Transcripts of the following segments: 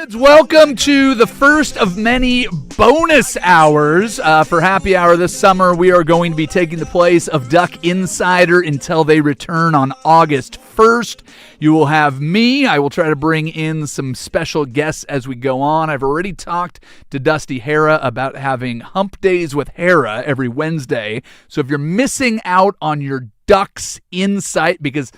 Kids, welcome to the first of many bonus hours. For Happy Hour this summer, we are going to be taking the place of Duck Insider until they return on August 1st. You will have me. I will try to bring in some special guests as we go on. I've already talked to Dusty Hara about having hump days with Hara every Wednesday. So if you're missing out on your Ducks insight, because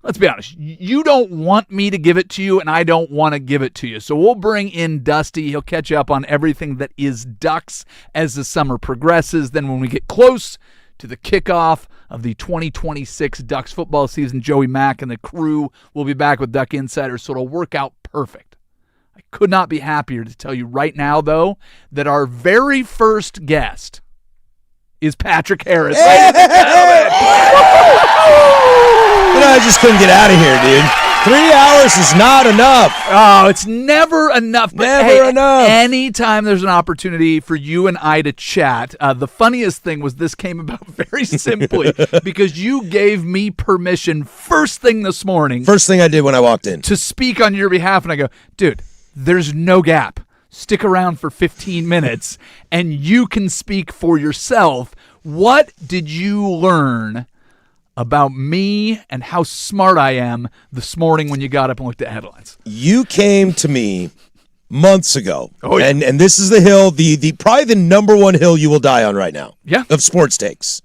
let's be honest, you don't want me to give it to you, and I don't want to give it to you. So we'll bring in Dusty. He'll catch you up on everything that is Ducks as the summer progresses. Then when we get close to the kickoff of the 2026 Ducks football season, Joey Mack and the crew will be back with Duck Insider, so it'll work out perfect. I could not be happier to tell you right now, though, that our very first guest is Patrick Harris. I just couldn't get out of here, dude. 3 hours is not enough. Oh, it's never enough. Never enough. Anytime there's an opportunity for you and I to chat, the funniest thing was this came about very simply because you gave me permission first thing this morning. First thing I did when I walked in. To speak on your behalf, and I go, dude, there's no gap. Stick around for 15 minutes, and you can speak for yourself. What did you learn about me and how smart I am this morning when you got up and looked at headlines? You came to me months ago, yeah. and this is the hill, the probably the number one hill you will die on right now. Yeah. Of sports takes.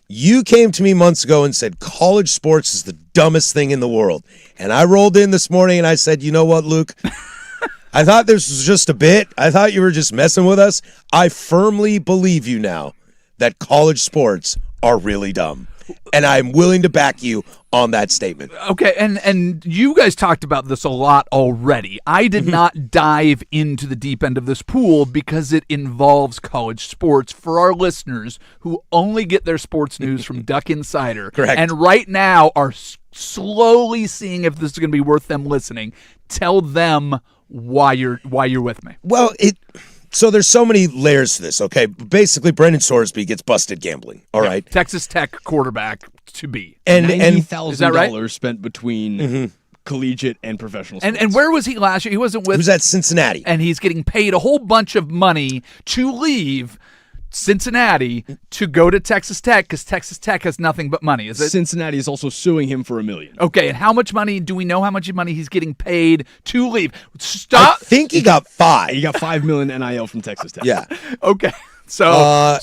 You came to me months ago and said college sports is the dumbest thing in the world. And I rolled in this morning and I said, you know what, Luke? I thought this was just a bit. I thought you were just messing with us. I firmly believe you now that college sports are really dumb. And I'm willing to back you on that statement. Okay, and you guys talked about this a lot already. I did not dive into the deep end of this pool because it involves college sports for our listeners who only get their sports news from Duck Insider. Correct. And right now are slowly seeing if this is going to be worth them listening. Tell them why you're with me. Well, so there's so many layers to this, okay? Basically, Brendan Sorsby gets busted gambling, all right? Texas Tech quarterback to be. And $90,000 spent between collegiate and professional sports. And where was he last year? He wasn't with... He was at Cincinnati. And he's getting paid a whole bunch of money to leave Cincinnati to go to Texas Tech because Texas Tech has nothing but money. Is it? Cincinnati is also suing him for $1 million. Okay, and how much money do we know? How much money he's getting paid to leave? Stop. I think he got $5. He got $5 million NIL from Texas Tech. Yeah. Okay. So I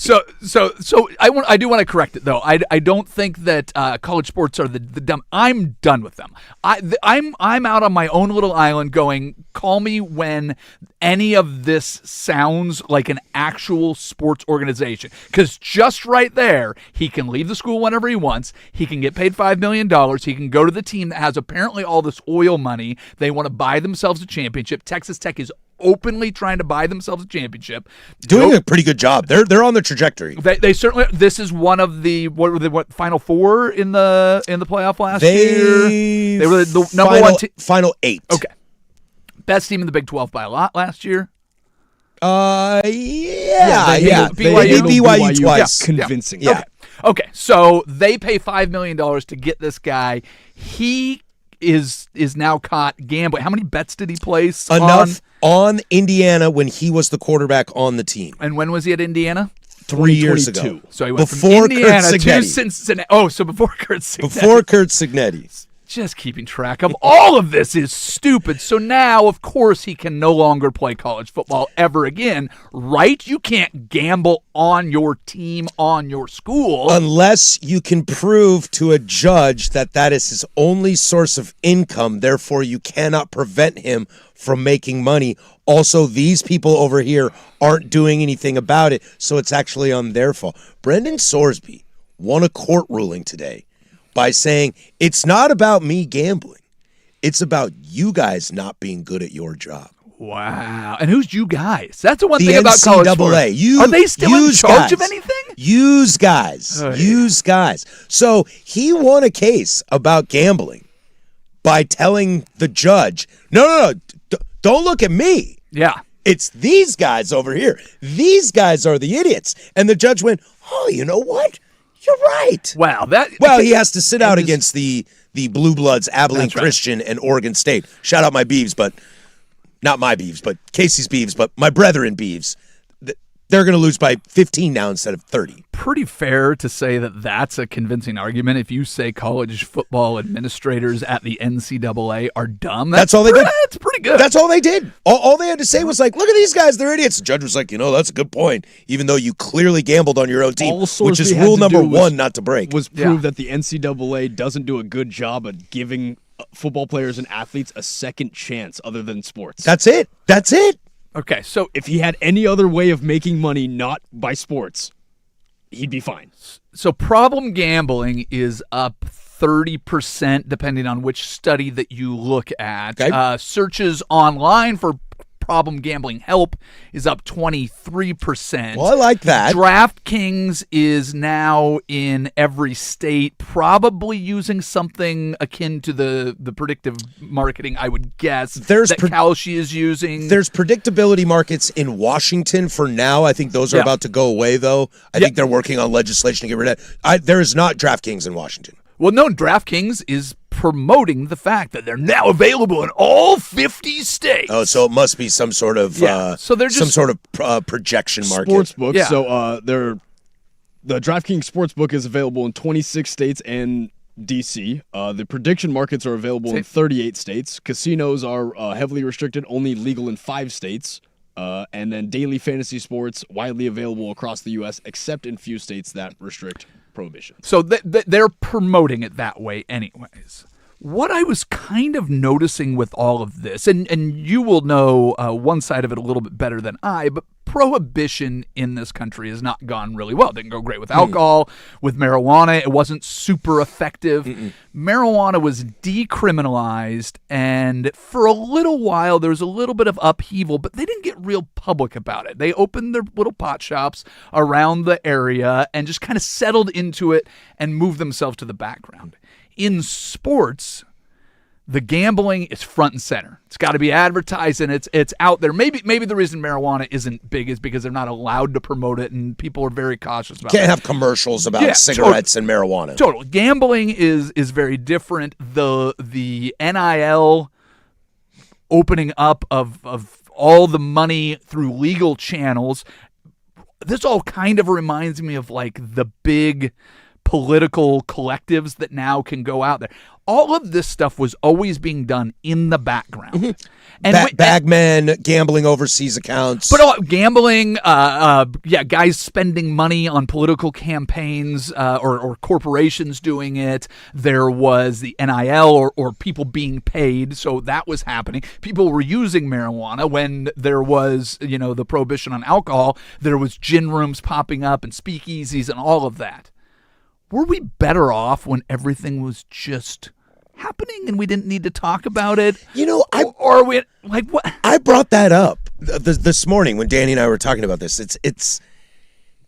do want to correct it though. I don't think that college sports are the dumb. I'm done with them. I'm out on my own little island going, call me when any of this sounds like an actual sports organization. Because just right there, he can leave the school whenever he wants. He can get paid $5 million. He can go to the team that has apparently all this oil money. They want to buy themselves a championship. Texas Tech is openly trying to buy themselves a championship. Doing a pretty good job. They're on the trajectory. They certainly. This is one of the Final Four in the playoff last year. They were the number one team. Final 8. Okay, best team in the Big 12 by a lot last year. Yeah. BYU. BYU twice. Convincing. Yeah. Okay, so they pay $5 million to get this guy. He is now caught gambling. How many bets did he place? Enough on Indiana when he was the quarterback on the team. And when was he at Indiana? 3 years ago. So he went before from Indiana Kurt to Cignetti. Cincinnati. Oh, so before Kurt Cignetti. Before Kurt Cignetti. Just keeping track of all of this is stupid. So now, of course, he can no longer play college football ever again, right? You can't gamble on your team, on your school. Unless you can prove to a judge that that is his only source of income. Therefore, you cannot prevent him from making money. Also, these people over here aren't doing anything about it, so it's actually on their fault. Brendan Sorsby won a court ruling today by saying, it's not about me gambling. It's about you guys not being good at your job. Wow. And who's you guys? That's the one The thing about college sports. NCAA. Are they still in charge of anything? Use guys. Oh, yeah. Use guys. So he won a case about gambling by telling the judge, no, don't look at me. Yeah. It's these guys over here. These guys are the idiots. And the judge went, oh, you know what? You're right. Wow. He has to sit out against the Blue Bloods, Abilene Christian, and Oregon State. Shout out my Beavs, but not my Beavs, but Casey's Beavs, but my brethren Beavs, they're going to lose by 15 now instead of 30. Pretty fair to say that that's a convincing argument if you say college football administrators at the NCAA are dumb. That's all they did. That's pretty good. That's all they did. All they had to say was like, look at these guys, they're idiots. The judge was like, that's a good point, even though you clearly gambled on your own team, which is rule number one not to break. Was prove that the NCAA doesn't do a good job at giving football players and athletes a second chance other than sports. That's it. Okay, so if he had any other way of making money not by sports, he'd be fine. So problem gambling is up 30% depending on which study that you look at. Okay. Searches online for problem gambling help is up 23%. Well, I like that. DraftKings is now in every state, probably using something akin to the predictive marketing, I would guess, that Kalshi is using. There's predictability markets in Washington for now. I think those are about to go away, though. I think they're working on legislation to get rid of that. There is not DraftKings in Washington. Well, no, DraftKings is promoting the fact that they're now available in all 50 states. Oh, so it must be some sort of so they're just some sort of projection market. Sportsbook. Yeah. So the DraftKings Sportsbook is available in 26 states and DC. The prediction markets are available in 38 states. Casinos are heavily restricted, only legal in 5 states. And then daily fantasy sports widely available across the U.S., except in few states that restrict prohibition. So they're promoting it that way anyways. What I was kind of noticing with all of this, and you will know one side of it a little bit better than I, but prohibition in this country has not gone really well. It didn't go great with alcohol. With marijuana, it wasn't super effective. Marijuana was decriminalized, and for a little while, there was a little bit of upheaval, but they didn't get real public about it. They opened their little pot shops around the area and just kind of settled into it and moved themselves to the background. In sports, the gambling is front and center. It's got to be advertised, and it's out there. Maybe the reason marijuana isn't big is because they're not allowed to promote it, and people are very cautious about it. Can't have commercials about cigarettes and marijuana. Total. Gambling is very different. The NIL opening up of all the money through legal channels, this all kind of reminds me of like the big political collectives that now can go out there. All of this stuff was always being done in the background. And bagmen gambling overseas accounts. But gambling, guys spending money on political campaigns or corporations doing it. There was the NIL or people being paid, so that was happening. People were using marijuana when there was, the prohibition on alcohol. There was gin rooms popping up and speakeasies and all of that. Were we better off when everything was just happening and we didn't need to talk about it? Or we like what? I brought that up this morning when Danny and I were talking about this. It's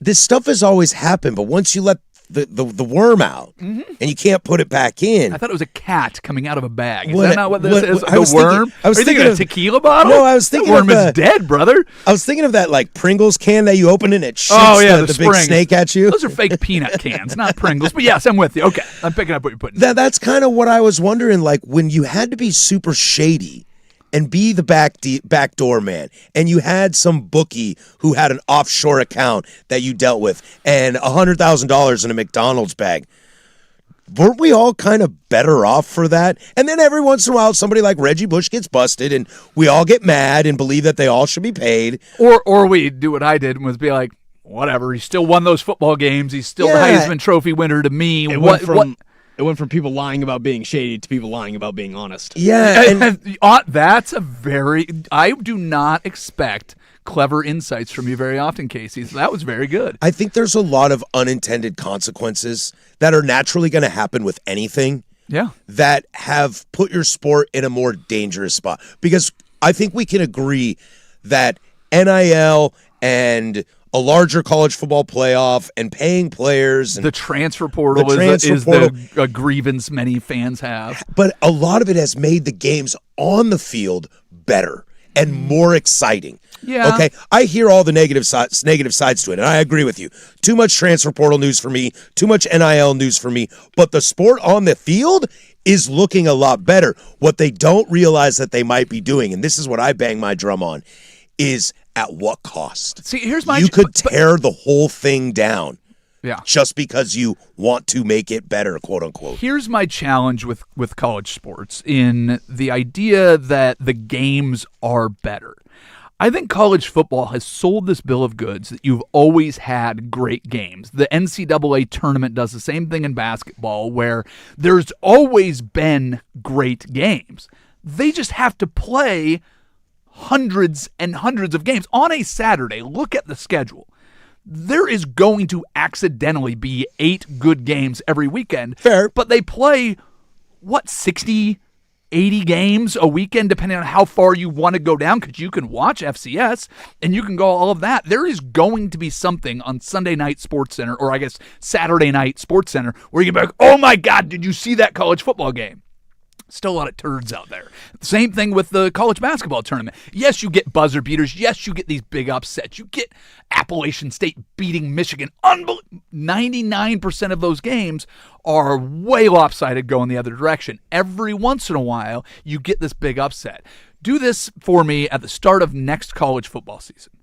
this stuff has always happened, but once you let the worm out and you can't put it back in. I thought it was a cat coming out of a bag. Is What- that not what this is? I The was worm? thinking- I was Are you thinking thinking of tequila bottle? No, I was thinking the worm of is dead, brother. I was thinking of that like Pringles can that you open and it shoots the the big springs. snake at you. Those are fake peanut cans, not Pringles. But yes, I'm with you. Okay, I'm picking up what you're putting. That's kind of what I was wondering. Like when you had to be super shady and be the backdoor man, and you had some bookie who had an offshore account that you dealt with, and $100,000 in a McDonald's bag. Weren't we all kind of better off for that? And then every once in a while, somebody like Reggie Bush gets busted, and we all get mad and believe that they all should be paid. Or we do what I did and was be like, whatever. He still won those football games. He's still the Heisman Trophy winner to me. It went from people lying about being shady to people lying about being honest. Yeah, and That's a very. I do not expect clever insights from you very often, Casey. So that was very good. I think there's a lot of unintended consequences that are naturally going to happen with anything. Yeah. That have put your sport in a more dangerous spot. Because I think we can agree that NIL and a larger college football playoff and paying players. And the transfer portal is a grievance many fans have. But a lot of it has made the games on the field better and more exciting. Yeah. Okay. I hear all the negative sides to it, and I agree with you. Too much transfer portal news for me, too much NIL news for me. But the sport on the field is looking a lot better. What they don't realize that they might be doing, and this is what I bang my drum on, is at what cost? See, here's my... You could tear the whole thing down. Yeah. Just because you want to make it better, quote unquote. Here's my challenge with college sports in the idea that the games are better. I think college football has sold this bill of goods that you've always had great games. The NCAA tournament does the same thing in basketball where there's always been great games. They just have to play hundreds and hundreds of games on a Saturday. Look at the schedule. There is going to accidentally be 8 good games every weekend. Fair. But they play, 60, 80 games a weekend, depending on how far you want to go down, because you can watch FCS and you can go all of that. There is going to be something on Sunday night Sports Center, or I guess Saturday night Sports Center, where you can be like, oh my God, did you see that college football game? Still a lot of turds out there. Same thing with the college basketball tournament. Yes, you get buzzer beaters. Yes, you get these big upsets. You get Appalachian State beating Michigan. 99% of those games are way lopsided going the other direction. Every once in a while, you get this big upset. Do this for me at the start of next college football season.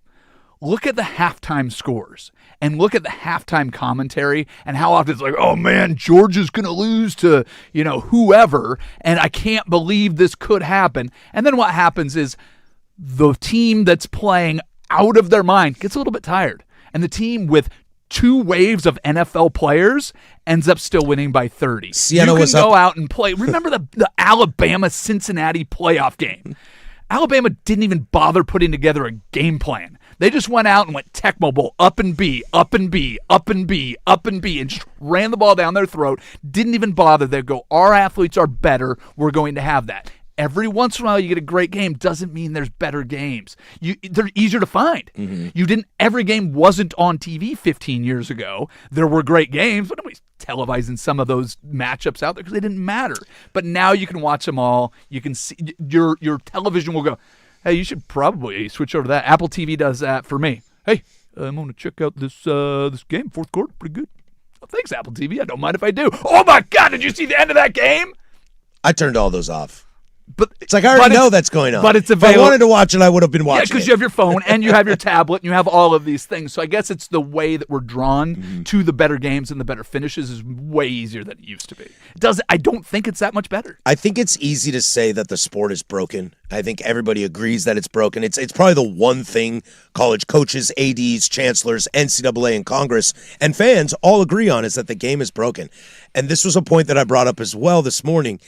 Look at the halftime scores and look at the halftime commentary and how often it's like, oh man, Georgia's going to lose to, whoever, and I can't believe this could happen. And then what happens is the team that's playing out of their mind gets a little bit tired. And the team with 2 waves of NFL players ends up still winning by 30. Sienna you can was go up. out and play. Remember the Alabama-Cincinnati playoff game? Alabama didn't even bother putting together a game plan. They just went out and went Tecmo Bowl, up and B, up and B, up and B, up and B, and just ran the ball down their throat. Didn't even bother. They go, our athletes are better. We're going to have that. Every once in a while you get a great game. Doesn't mean there's better games. They're easier to find. Mm-hmm. Every game wasn't on TV 15 years ago. There were great games, but nobody's televising some of those matchups out there because they didn't matter. But now you can watch them all. You can see your television will go, hey, you should probably switch over to that. Apple TV does that for me. Hey, I'm going to check out this game, fourth quarter, pretty good. Oh, thanks, Apple TV. I don't mind if I do. Oh, my God, did you see the end of that game? I turned all those off. But it's like I already know that's going on. But it's available. available. If I wanted to watch it, I would have been watching it. Yeah, because you have your phone and you have your tablet and you have all of these things. So I guess it's the way that we're drawn to the better games and the better finishes is way easier than it used to be. I don't think it's that much better. I think it's easy to say that the sport is broken. I think everybody agrees that it's broken. It's probably the one thing college coaches, ADs, chancellors, NCAA, and Congress, and fans all agree on is that the game is broken. And this was a point that I brought up as well this morning.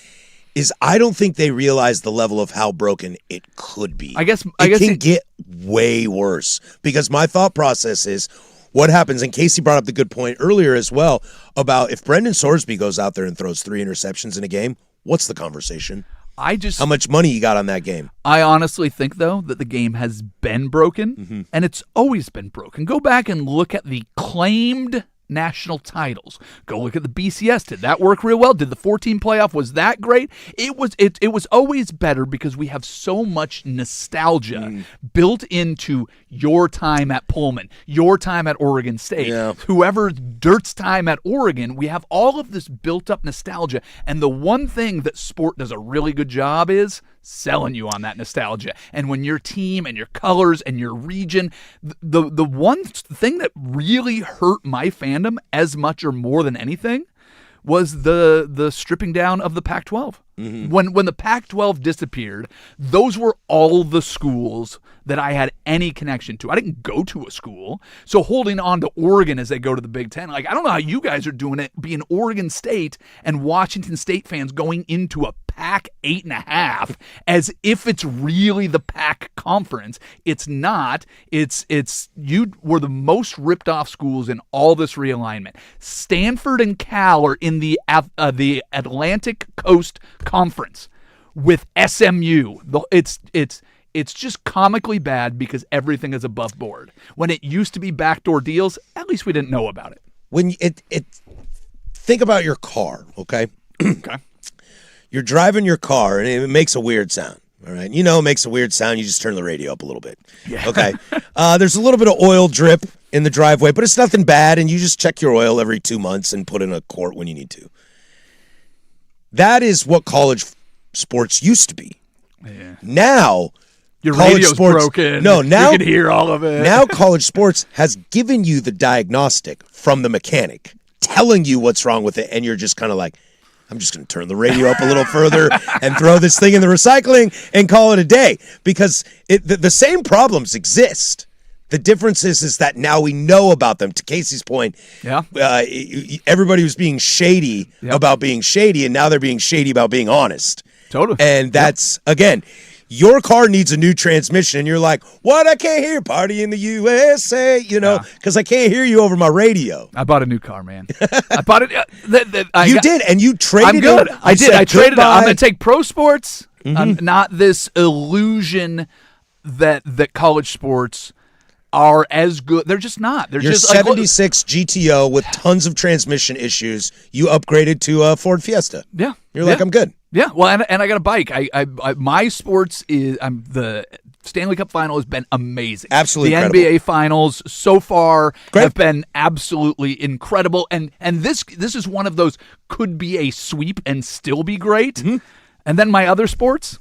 Is I don't think they realize the level of how broken it could be. I guess it can get way worse because my thought process is what happens, and Casey brought up the good point earlier as well about if Brendan Sorsby goes out there and throws 3 interceptions in a game, what's the conversation? How much money you got on that game? I honestly think, though, that the game has been broken, and it's always been broken. Go back and look at the claimed national titles. Go look at the BCS. Did that work real well? Did the 14 playoff, was that great? It was always better because we have so much nostalgia built into your time at Pullman, your time at Oregon State, whoever Dirt's time at Oregon. We have all of this built up nostalgia, and the one thing that sport does a really good job is selling you on that nostalgia. And when your team and your colors and your region, the one thing that really hurt my fandom as much or more than anything was the stripping down of the Pac-12. When the Pac-12 disappeared, those were all the schools that I had any connection to. I didn't go to a school. So holding on to Oregon as they go to the Big Ten, like I don't know how you guys are doing it, being Oregon State and Washington State fans going into a Pac 8.5 as if it's really the Pac conference. It's not. It's you were the most ripped off schools in all this realignment. Stanford and Cal are in the Atlantic Coast Conference with SMU. It's just comically bad because everything is above board. When it used to be backdoor deals, at least we didn't know about it. When think about your car, okay? Okay. You're driving your car and it makes a weird sound. All right. It makes a weird sound. You just turn the radio up a little bit. Yeah. Okay. There's a little bit of oil drip in the driveway, but it's nothing bad. And you just check your oil every 2 months and put in a quart when you need to. That is what college sports used to be. Yeah. Now, Your college radio's sports, broken. No, now you can hear all of it. Now college sports has given you the diagnostic from the mechanic, telling you what's wrong with it, and you're just kind of like, I'm just going to turn the radio up a little further and throw this thing in the recycling and call it a day, because the same problems exist. The difference is that now we know about them. To Casey's point, everybody was being shady about being shady, and now they're being shady about being honest. Totally. And that's, again, your car needs a new transmission, and you're like, what? I can't hear Party in the USA, because I can't hear you over my radio. I bought a new car, man. I bought it. You did, and you traded I'm good. it. I did. I traded it. I'm goodbye. going to take pro sports, not this illusion that college sports are as good. They're just not. They're Your just 76 GTO with tons of transmission issues, you upgraded to a Ford Fiesta. Yeah. You're like, I'm good. Yeah, well, and I got a bike. I my sports is the Stanley Cup final has been amazing. Absolutely the incredible. NBA finals so far Great. have been absolutely incredible, and this is one of those could be a sweep and still be great. Mm-hmm. And then my other sports,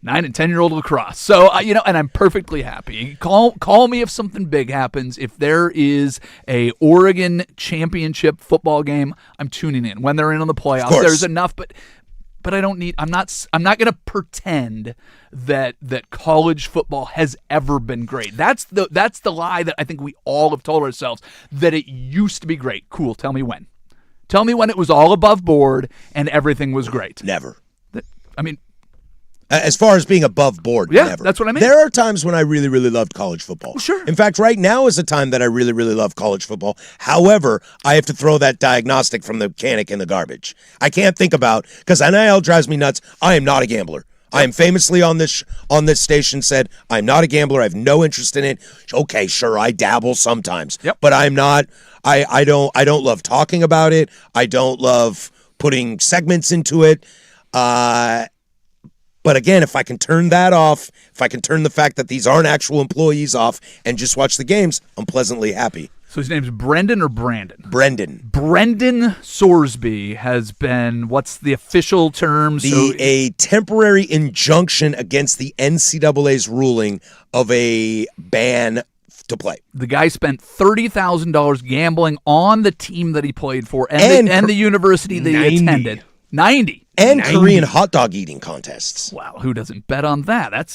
9 and 10-year-old lacrosse. So and I'm perfectly happy. Call me if something big happens. If there is a Oregon championship football game, I'm tuning in. When they're in on the playoffs, there's enough, but I don't need. I'm not going to pretend that college football has ever been great. That's the lie that I think we all have told ourselves, that it used to be great. Cool. Tell me when. Tell me when it was all above board and everything was great. Never. I mean, as far as being above board, yeah, never. that's what I mean. There are times when I really, really loved college football. Well, sure. In fact, right now is a time that I really, really love college football. However, I have to throw that diagnostic from the mechanic in the garbage. I can't think about, because NIL drives me nuts. I am not a gambler. I am famously on this station said, I'm not a gambler. I have no interest in it. Okay, sure, I dabble sometimes. Yep. But I'm not. I don't love talking about it. I don't love putting segments into it. But again, if I can turn that off, if I can turn the fact that these aren't actual employees off and just watch the games, I'm pleasantly happy. So his name's Brendan or Brandon? Brendan. Brendan Sorsby has been, what's the official term? A temporary injunction against the NCAA's ruling of a ban to play. The guy spent $30,000 gambling on the team that he played for and the university that he attended. 90. And Korean hot dog eating contests. Wow, who doesn't bet on that? That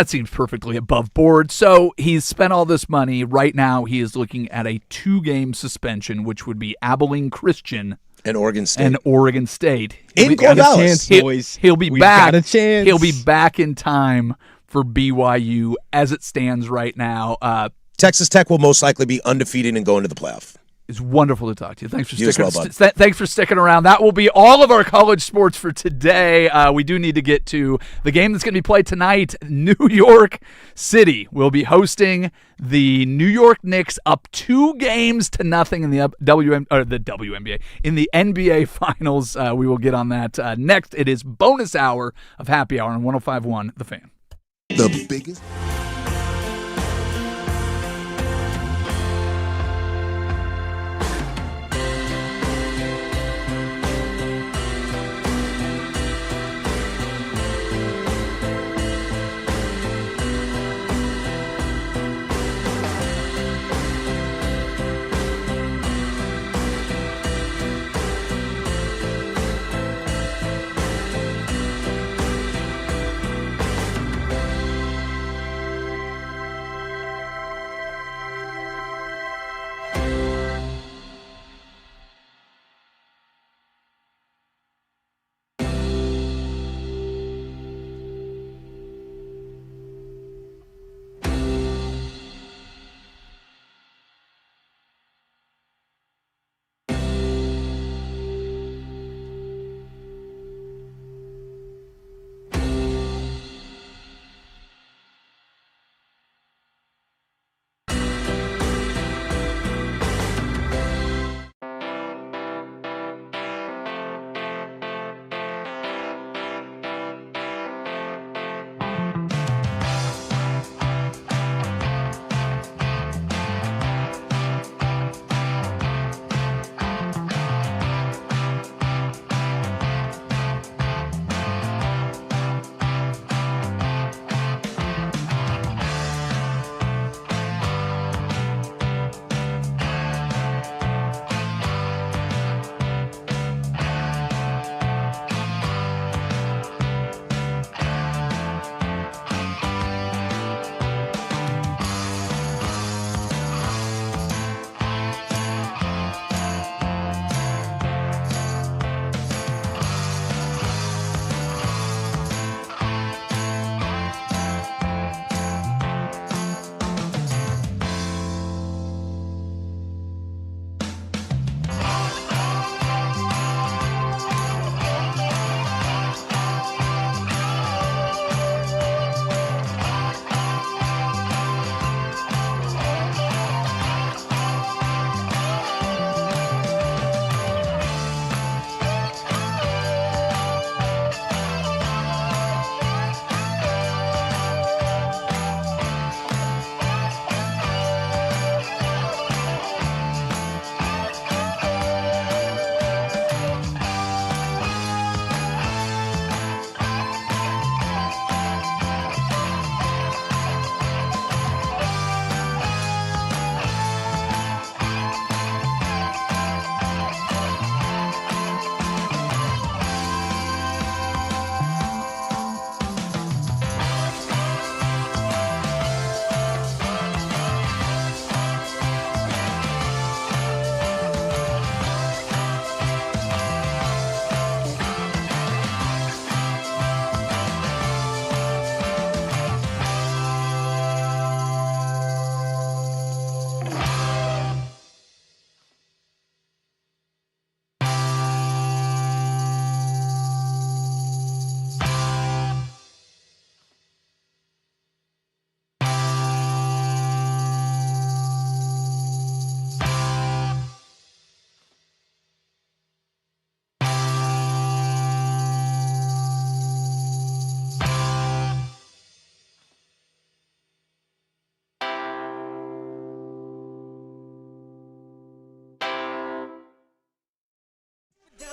seems perfectly above board. So he's spent all this money. Right now he is looking at a 2-game suspension, which would be Abilene Christian and Oregon State. In Corvallis. He'll be We've back. got a chance. He'll be back in time for BYU as it stands right now. Texas Tech will most likely be undefeated and go into the playoff. It's wonderful to talk to you. Thanks for sticking. Thanks for sticking around. That will be all of our college sports for today. We do need to get to the game that's going to be played tonight. New York City will be hosting the New York Knicks, up 2-0 in the WNBA in the NBA Finals. We will get on that next. It is bonus hour of Happy Hour on 105.1 The Fan. The biggest.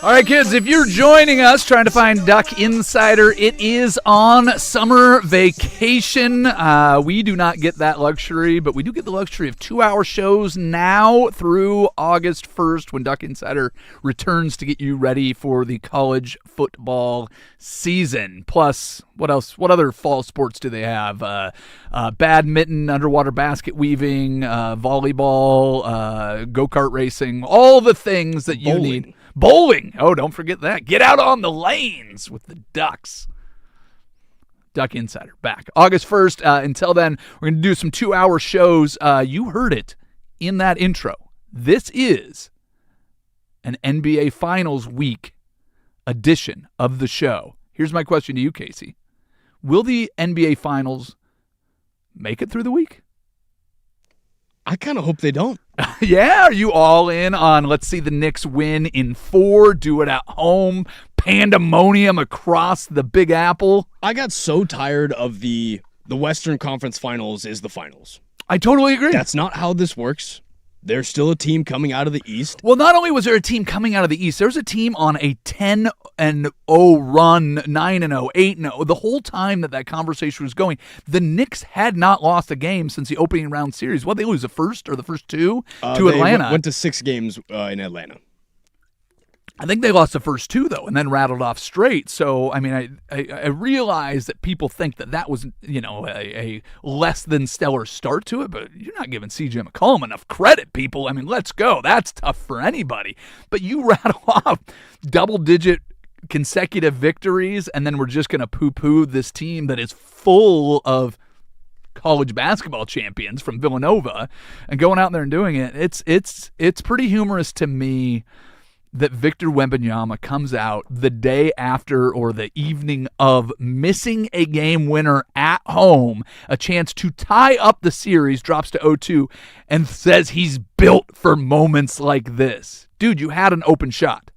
All right, kids, if you're joining us trying to find Duck Insider, it is on summer vacation. We do not get that luxury, but we do get the luxury of 2-hour shows now through August 1st when Duck Insider returns to get you ready for the college football season. Plus, what else? What other fall sports do they have? Badminton, underwater basket weaving, volleyball, go-kart racing, all the things that you need. Bowling. Oh, don't forget that. Get out on the lanes with the Ducks. Duck Insider back August 1st. Until then, we're going to do some 2-hour shows. You heard it in that intro. This is an NBA Finals Week edition of the show. Here's my question to you, Casey. Will the NBA Finals make it through the week? I kind of hope they don't. Yeah, are you all in on let's see the Knicks win in 4, do it at home, pandemonium across the Big Apple? I got so tired of the Western Conference Finals is the finals. I totally agree. That's not how this works. There's still a team coming out of the East. Well, not only was there a team coming out of the East, there was a team on a 10-0 run, 9-0, 8-0. The whole time that conversation was going, the Knicks had not lost a game since the opening round series. What, they lose the first or the first two to Atlanta? Went to 6 games in Atlanta. I think they lost the first 2, though, and then rattled off straight. So, I mean, I realize that people think that was, a less than stellar start to it, but you're not giving C.J. McCollum enough credit, people. I mean, let's go. That's tough for anybody. But you rattle off double-digit consecutive victories, and then we're just going to poo-poo this team that is full of college basketball champions from Villanova and going out there and doing it. It's pretty humorous to me that Victor Wembanyama comes out the day after or the evening of missing a game winner at home, a chance to tie up the series, drops to 0-2, and says he's built for moments like this. Dude, you had an open shot.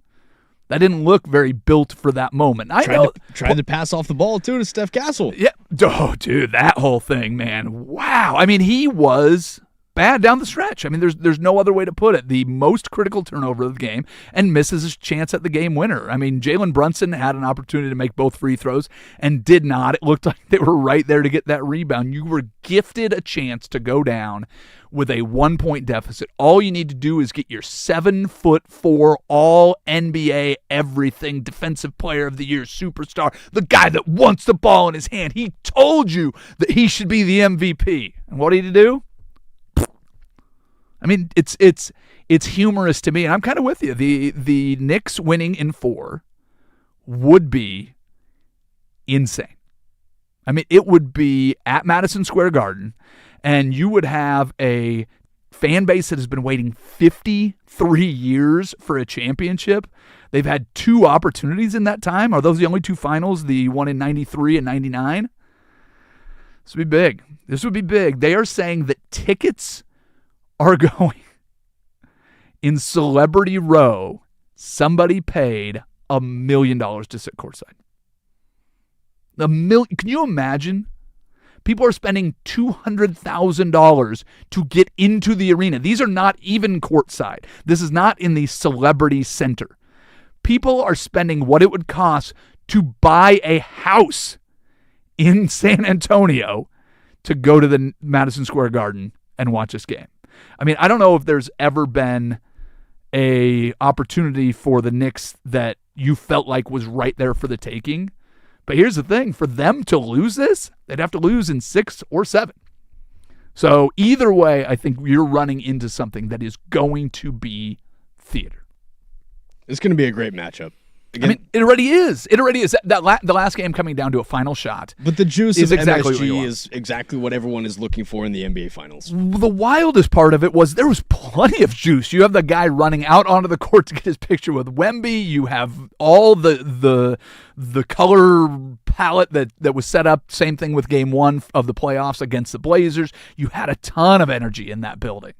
That didn't look very built for that moment. Tried to pass off the ball, too, to Steph Castle. Yeah. Oh, dude, that whole thing, man. Wow. I mean, he was bad down the stretch. I mean, there's no other way to put it. The most critical turnover of the game and misses his chance at the game winner. I mean, Jalen Brunson had an opportunity to make both free throws and did not. It looked like they were right there to get that rebound. You were gifted a chance to go down with a 1-point deficit. All you need to do is get your 7'4" all NBA everything defensive player of the year superstar, the guy that wants the ball in his hand. He told you that he should be the MVP. And what did he do? I mean, it's humorous to me, and I'm kind of with you. The Knicks winning in 4 would be insane. I mean, it would be at Madison Square Garden, and you would have a fan base that has been waiting 53 years for a championship. They've had 2 opportunities in that time. Are those the only 2 finals, the one in 93 and 99? This would be big. This would be big. They are saying that tickets are going in Celebrity Row. Somebody paid $1 million to sit courtside. Can you imagine? People are spending $200,000 to get into the arena. These are not even courtside. This is not in the Celebrity Center. People are spending what it would cost to buy a house in San Antonio to go to the Madison Square Garden and watch this game. I mean, I don't know if there's ever been a opportunity for the Knicks that you felt like was right there for the taking. But here's the thing. For them to lose this, they'd have to lose in 6 or 7. So either way, I think you're running into something that is going to be theater. It's going to be a great matchup. Again, I mean, it already is. It already is. The last game coming down to a final shot. But the juice is of exactly MSG is exactly what everyone is looking for in the NBA Finals. The wildest part of it was there was plenty of juice. You have the guy running out onto the court to get his picture with Wemby. You have all the color palette that was set up. Same thing with Game 1 of the playoffs against the Blazers. You had a ton of energy in that building.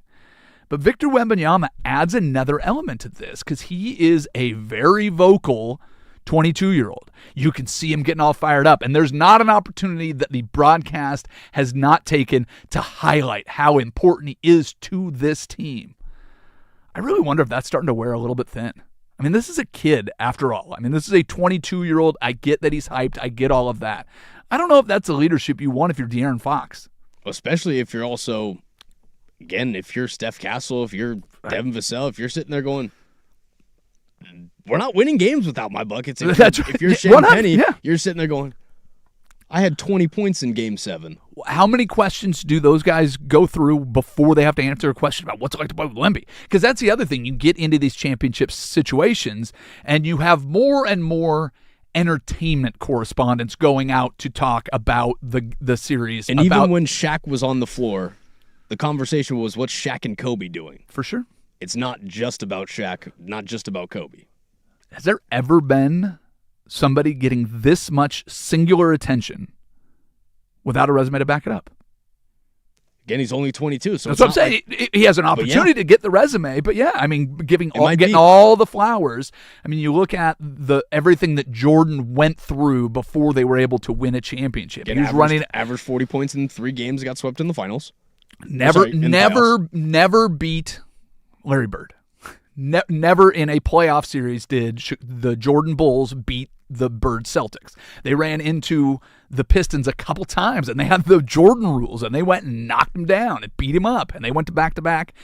But Victor Wembanyama adds another element to this because he is a very vocal 22-year-old. You can see him getting all fired up, and there's not an opportunity that the broadcast has not taken to highlight how important he is to this team. I really wonder if that's starting to wear a little bit thin. I mean, this is a kid after all. I mean, this is a 22-year-old. I get that he's hyped. I get all of that. I don't know if that's the leadership you want if you're De'Aaron Fox. Especially if you're also, again, if you're Steph Castle, if you're Devin Vassell, if you're sitting there going, we're not winning games without my buckets. If you're Shane Penny, you're sitting there going, I had 20 points in Game 7. How many questions do those guys go through before they have to answer a question about what's it like to play with Wemby? Because that's the other thing. You get into these championship situations, and you have more and more entertainment correspondents going out to talk about the series. And even when Shaq was on the floor, the conversation was, what's Shaq and Kobe doing? For sure. It's not just about Shaq, not just about Kobe. Has there ever been somebody getting this much singular attention without a resume to back it up? Again, he's only 22, so that's what I'm saying. He has an opportunity to get the resume, but I mean, getting all the flowers. I mean, you look at everything that Jordan went through before they were able to win a championship. He was running average 40 points in 3 games, got swept in the finals. Never beat Larry Bird. Never in a playoff series did the Jordan Bulls beat the Bird Celtics. They ran into the Pistons a couple times, and they had the Jordan rules, and they went and knocked them down and beat him up, and they went to back-to-back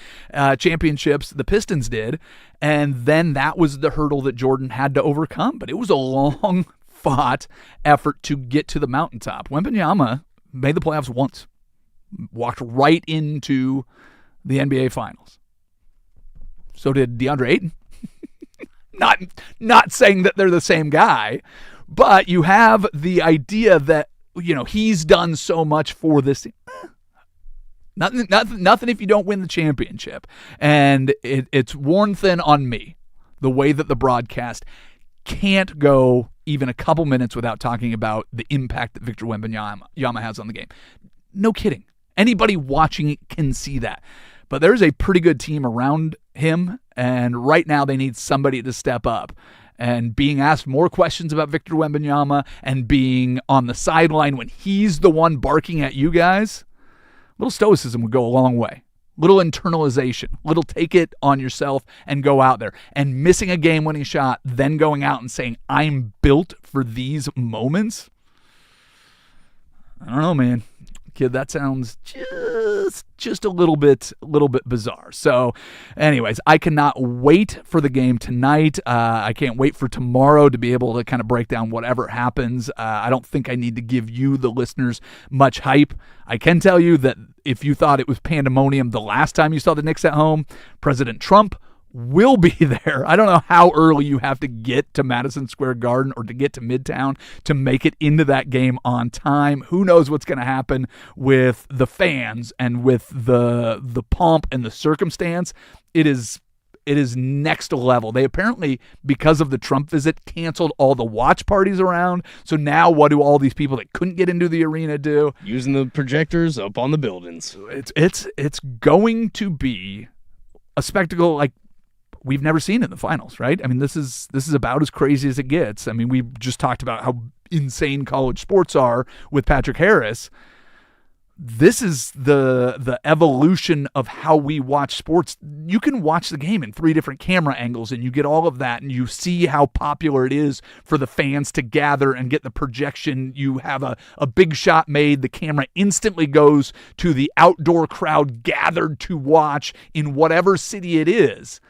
championships. The Pistons did, and then that was the hurdle that Jordan had to overcome. But it was a long-fought effort to get to the mountaintop. Wembanyama made the playoffs once, walked right into the NBA Finals. So did DeAndre Ayton. Not saying that they're the same guy, but you have the idea that, he's done so much for this. Nothing if you don't win the championship. And it's worn thin on me, the way that the broadcast can't go even a couple minutes without talking about the impact that Victor Wembanyama has on the game. No kidding. Anybody watching it can see that. But there's a pretty good team around him, and right now they need somebody to step up. And being asked more questions about Victor Wembanyama and being on the sideline when he's the one barking at you guys, a little stoicism would go a long way. Little internalization, little take it on yourself and go out there. And missing a game-winning shot, then going out and saying, I'm built for these moments. I don't know, man. Kid, that sounds just a little bit bizarre. So anyways, I cannot wait for the game tonight. I can't wait for tomorrow to be able to kind of break down whatever happens. I don't think I need to give you, the listeners, much hype. I can tell you that if you thought it was pandemonium the last time you saw the Knicks at home, President Trump will be there. I don't know how early you have to get to Madison Square Garden or to get to Midtown to make it into that game on time. Who knows what's going to happen with the fans and with the pomp and the circumstance. It is next level. They apparently, because of the Trump visit, canceled all the watch parties around. So now what do all these people that couldn't get into the arena do? Using the projectors up on the buildings. It's going to be a spectacle like we've never seen in the finals, right? I mean, this is about as crazy as it gets. I mean, we just talked about how insane college sports are with Patrick Harris. This is the evolution of how we watch sports. You can watch the game in 3 different camera angles, and you get all of that, and you see how popular it is for the fans to gather and get the projection. You have a big shot made. The camera instantly goes to the outdoor crowd gathered to watch in whatever city it is.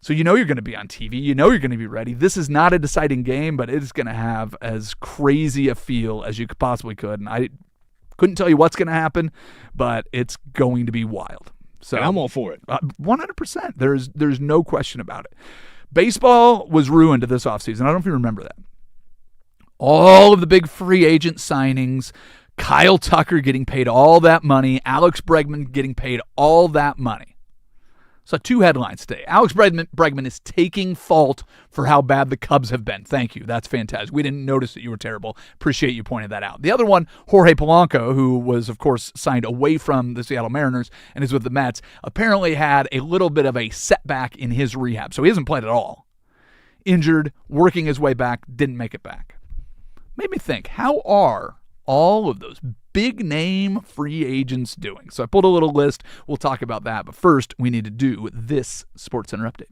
So you're going to be on TV. You're going to be ready. This is not a deciding game, but it is going to have as crazy a feel as you possibly could. And I couldn't tell you what's going to happen, but it's going to be wild. So and I'm all for it. 100%. There's no question about it. Baseball was ruined this offseason. I don't know if you remember that. All of the big free agent signings, Kyle Tucker getting paid all that money, Alex Bregman getting paid all that money. So 2 headlines today. Alex Bregman is taking fault for how bad the Cubs have been. Thank you. That's fantastic. We didn't notice that you were terrible. Appreciate you pointing that out. The other one, Jorge Polanco, who was, of course, signed away from the Seattle Mariners and is with the Mets, apparently had a little bit of a setback in his rehab. So he hasn't played at all. Injured, working his way back, didn't make it back. Made me think, how are all of those big name free agents doing? So I pulled a little list. We'll talk about that. But first, we need to do this SportsCenter update.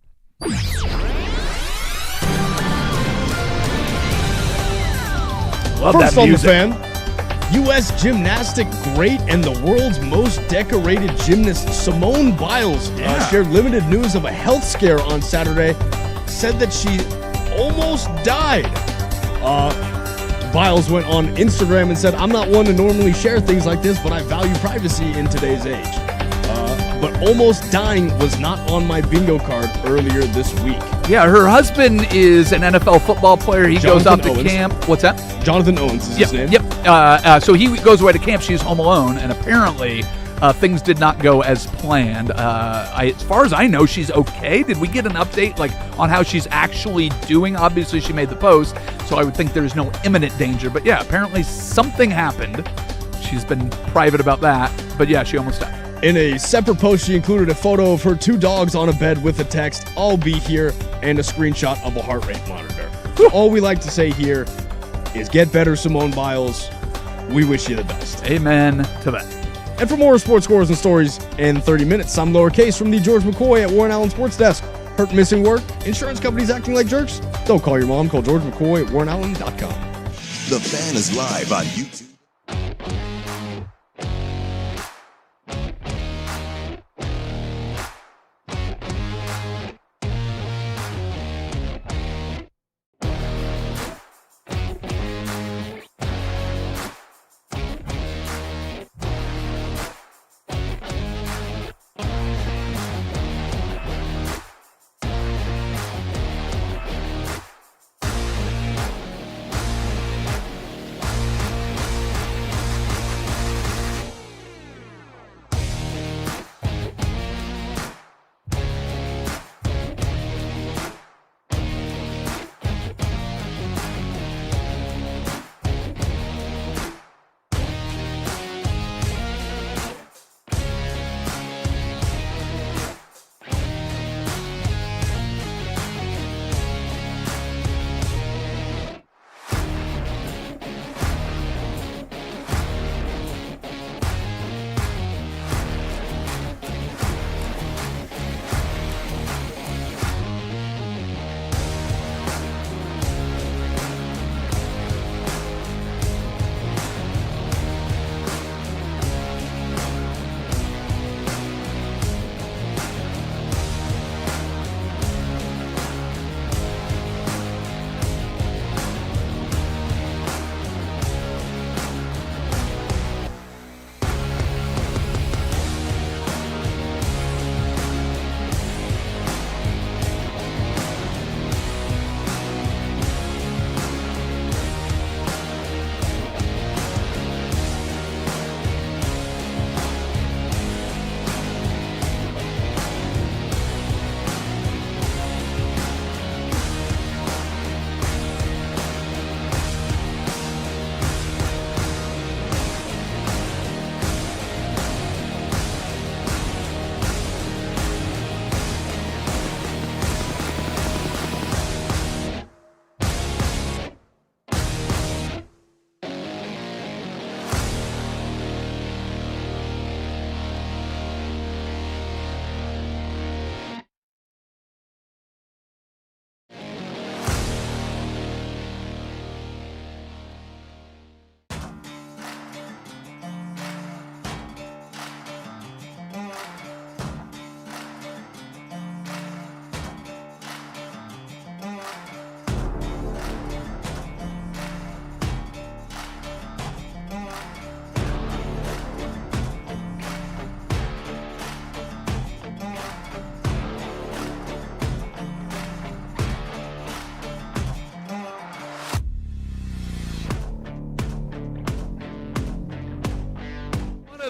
Love First that on music. the fan, U.S. gymnastic great and the world's most decorated gymnast Simone Biles shared limited news of a health scare on Saturday. Said that she almost died. Biles went on Instagram and said, "I'm not one to normally share things like this, but I value privacy in today's age. But almost dying was not on my bingo card earlier this week." Yeah, her husband is an NFL football player. He goes off Jonathan to Owens. camp. What's that? Jonathan Owens is his name. Yep. So he goes away to camp. She's home alone, and apparently things did not go as planned. As far as I know, she's okay. Did we get an update on how she's actually doing? Obviously, she made the post, so I would think there's no imminent danger. But yeah, apparently something happened. She's been private about that. But yeah, she almost died. In a separate post, she included a photo of her 2 dogs on a bed with the text, "I'll be here," and a screenshot of a heart rate monitor. All we like to say here is get better, Simone Biles. We wish you the best. Amen to that. And for more sports scores and stories in 30 minutes, I'm Lowercase from the George McCoy at Warren Allen Sports Desk. Hurt, missing work? Insurance companies acting like jerks? Don't call your mom. Call George McCoy at WarrenAllen.com. The Fan is live on YouTube.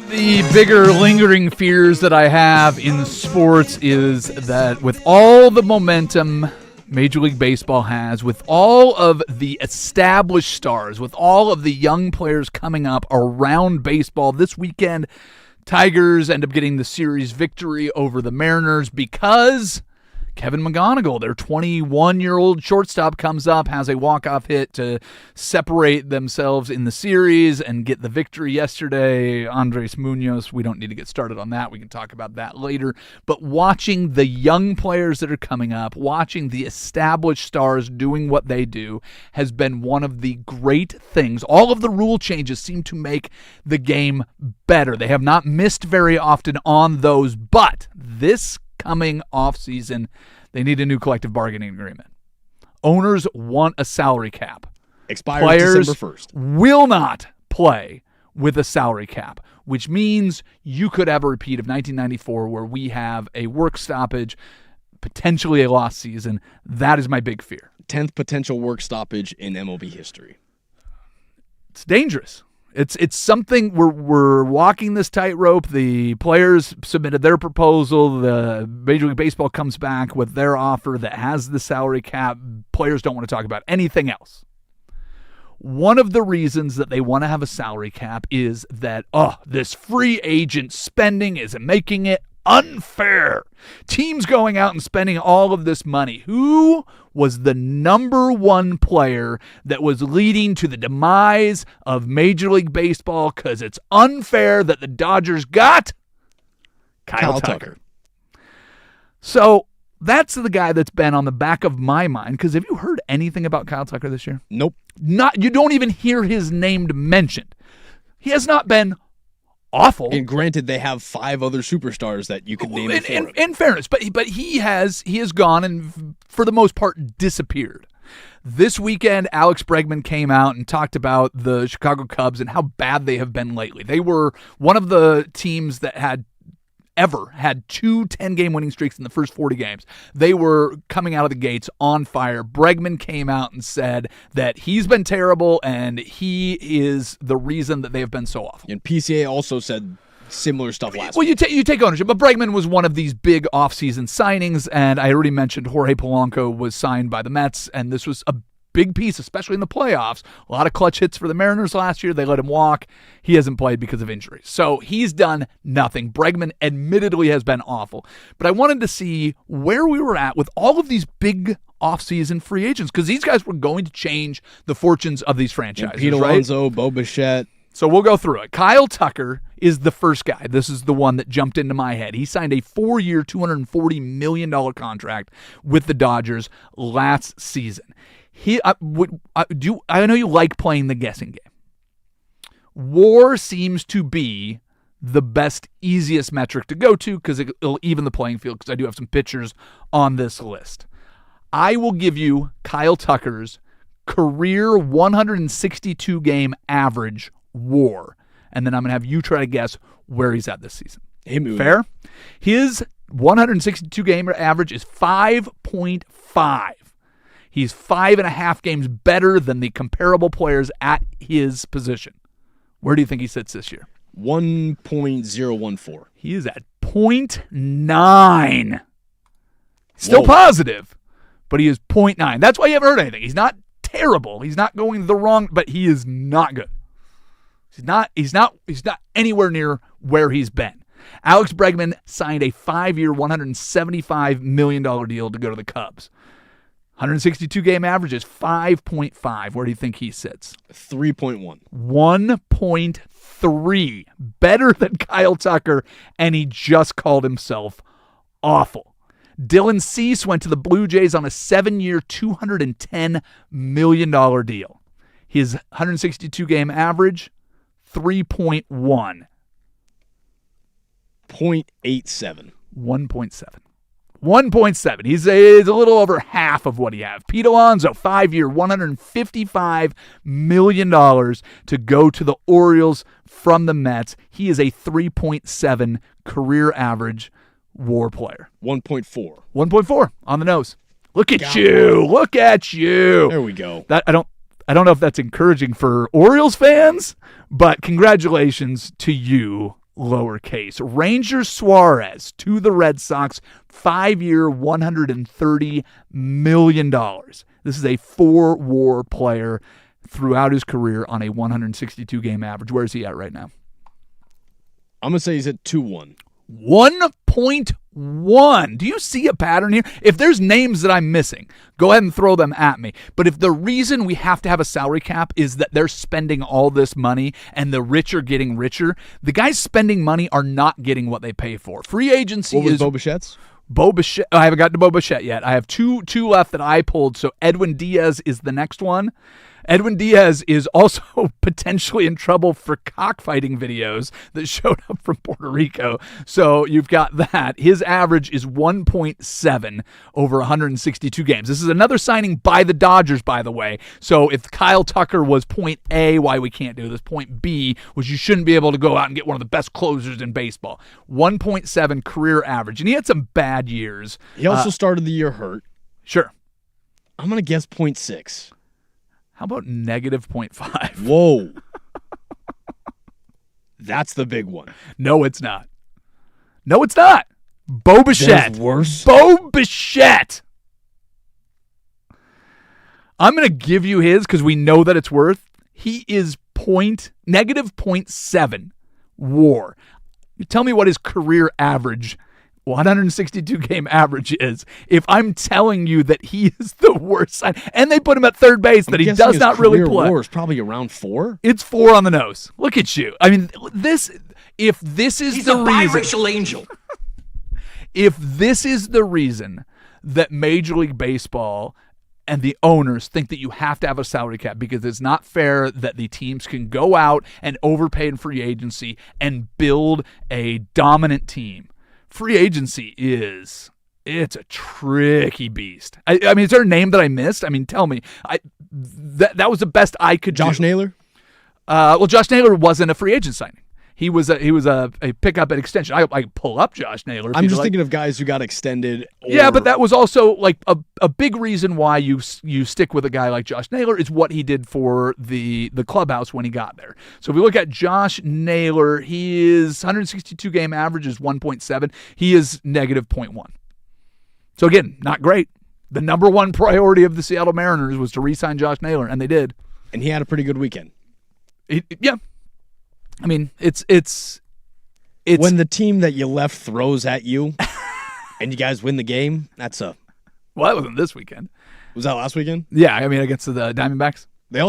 The bigger lingering fears that I have in sports is that with all the momentum Major League Baseball has, with all of the established stars, with all of the young players coming up around baseball this weekend, Tigers end up getting the series victory over the Mariners because Kevin McGonigal, their 21-year-old shortstop, comes up, has a walk-off hit to separate themselves in the series and get the victory yesterday. Andres Munoz, we don't need to get started on that. We can talk about that later. But watching the young players that are coming up, watching the established stars doing what they do has been one of the great things. All of the rule changes seem to make the game better. They have not missed very often on those, but this coming off season, they need a new collective bargaining agreement. Owners want a salary cap. Expires Players December 1st. will not play with a salary cap, which means you could have a repeat of 1994 where we have a work stoppage, potentially a lost season. That is my big fear. 10th potential work stoppage in MLB history. It's dangerous. It's something we're walking this tightrope. The players submitted their proposal. The Major League Baseball comes back with their offer that has the salary cap. Players don't want to talk about anything else. One of the reasons that they want to have a salary cap is that, this free agent spending is making it unfair. Teams going out and spending all of this money. Who was the number one player that was leading to the demise of Major League Baseball because it's unfair that the Dodgers got Kyle Tucker. So that's the guy that's been on the back of my mind, because have you heard anything about Kyle Tucker this year? Nope. You don't even hear his name mentioned. He has not been awful. And granted, they have 5 other superstars that you could name before him. In fairness, but he has gone and for the most part disappeared. This weekend, Alex Bregman came out and talked about the Chicago Cubs and how bad they have been lately. They were one of the teams that had 2 10-game winning streaks in the first 40 games. They were coming out of the gates on fire. Bregman came out and said that he's been terrible and he is the reason that they have been so awful. And PCA also said similar stuff last Well, week. you take ownership, but Bregman was one of these big offseason signings, and I already mentioned Jorge Polanco was signed by the Mets, and this was a big piece, especially in the playoffs. A lot of clutch hits for the Mariners last year. They let him walk. He hasn't played because of injuries. So he's done nothing. Bregman admittedly has been awful. But I wanted to see where we were at with all of these big offseason free agents, because these guys were going to change the fortunes of these franchises. Pete right? Alonso, Bo Bichette. So we'll go through it. Kyle Tucker is the first guy. This is the one that jumped into my head. He signed a 4-year, $240 million contract with the Dodgers last season. I know you like playing the guessing game. WAR seems to be the best, easiest metric to go to because it'll even the playing field, because I do have some pitchers on this list. I will give you Kyle Tucker's career 162-game average WAR, and then I'm going to have you try to guess where he's at this season. Fair? His 162-game average is 5.5. He's 5.5 games better than the comparable players at his position. Where do you think he sits this year? 1.014. He is at 0.9. Still Whoa. Positive, but he is 0.9. That's why you haven't heard anything. He's not terrible. He's not going the wrong, but he is not good. He's not anywhere near where he's been. Alex Bregman signed a 5-year, $175 million deal to go to the Cubs. 162-game average is 5.5. Where do you think he sits? 3.1. 1.3. Better than Kyle Tucker, and he just called himself awful. Dylan Cease went to the Blue Jays on a 7-year, $210 million deal. His 162-game average, 3.1. 0.87. 1.7. 1.7. He's a little over half of what he had. Pete Alonso, 5-year, $155 million to go to the Orioles from the Mets. He is a 3.7 career average WAR player. 1.4. 1.4 on the nose. Look at you. Look at you. There we go. I don't know if that's encouraging for Orioles fans, but congratulations to you, lowercase. Ranger Suarez to the Red Sox, 5-year, $130 million. This is a 4-WAR player throughout his career on a 162-game average. Where is he at right now? I'm going to say he's at 2.1. 1.1. one. Do you see a pattern here? If there's names that I'm missing, go ahead and throw them at me. But if the reason we have to have a salary cap is that they're spending all this money and the rich are getting richer, the guys spending money are not getting what they pay for. Free agency What was is... Bo Bichette's? Bo Bichette. I haven't gotten to Bo Bichette yet. I have two left that I pulled. So Edwin Diaz is the next one. Edwin Diaz is also potentially in trouble for cockfighting videos that showed up from Puerto Rico. So you've got that. His average is 1.7 over 162 games. This is another signing by the Dodgers, by the way. So if Kyle Tucker was point A, why we can't do this, point B, which you shouldn't be able to go out and get one of the best closers in baseball. 1.7 career average. And he had some bad years. He also started the year hurt. Sure. I'm going to guess 0.6. How about negative 0.5? Whoa. That's the big one. No, it's not. No, it's not. Bo Bichette. There's worse? Bo Bichette. I'm going to give you his because we know that it's worth. He is negative 0.7 WAR. You tell me what his career average 162 game average is if I'm telling you that he is the worst sign. And they put him at third base that he does not really play. WAR is probably around 4. It's 4 on the nose. Look at you. I mean, if this is He's the a reason, biracial angel. if this is the reason that Major League Baseball and the owners think that you have to have a salary cap because it's not fair that the teams can go out and overpay in free agency and build a dominant team. Free agency it's a tricky beast. I mean, is there a name that I missed? I mean, tell me. That was the best I could do. Josh Naylor? Well, Josh Naylor wasn't a free agent signing. He was a pickup and extension. I can pull up Josh Naylor. I'm just thinking of guys who got extended. Yeah, but that was also like a big reason why you stick with a guy like Josh Naylor is what he did for the clubhouse when he got there. So if we look at Josh Naylor, his 162 game average is 1.7. He is negative 0.1. So again, not great. The number one priority of the Seattle Mariners was to re-sign Josh Naylor, and they did. And he had a pretty good weekend. Yeah. I mean, it's when the team that you left throws at you and you guys win the game, that's a... Well, that wasn't this weekend. Was that last weekend? Yeah, I mean, against the Diamondbacks. They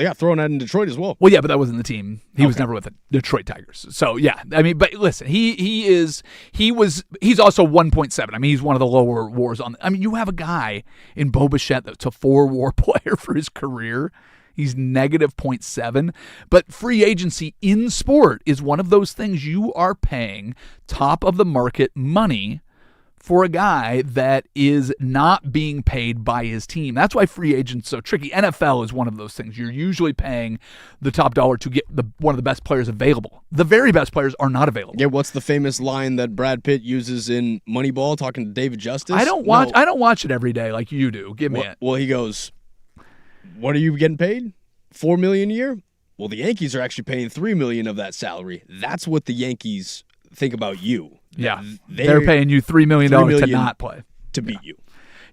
got thrown at in Detroit as well. Well, yeah, but that wasn't the team. He was never with the Detroit Tigers. So, yeah, I mean, but listen, he's also 1.7. I mean, he's one of the lower WARs on. I mean, you have a guy in Bo Bichette that's a 4 WAR player for his career. He's negative 0.7. But free agency in sport is one of those things you are paying top of the market money for a guy that is not being paid by his team. That's why free agent's so tricky. NFL is one of those things. You're usually paying the top dollar to get one of the best players available. The very best players are not available. Yeah, what's the famous line that Brad Pitt uses in Moneyball talking to David Justice? I don't watch it every day like you do. Give me it. Well, he goes, "What are you getting paid? $4 million a year? Well, the Yankees are actually paying $3 million of that salary. That's what the Yankees think about you. Yeah, they're paying you $3 million to not play, to beat you.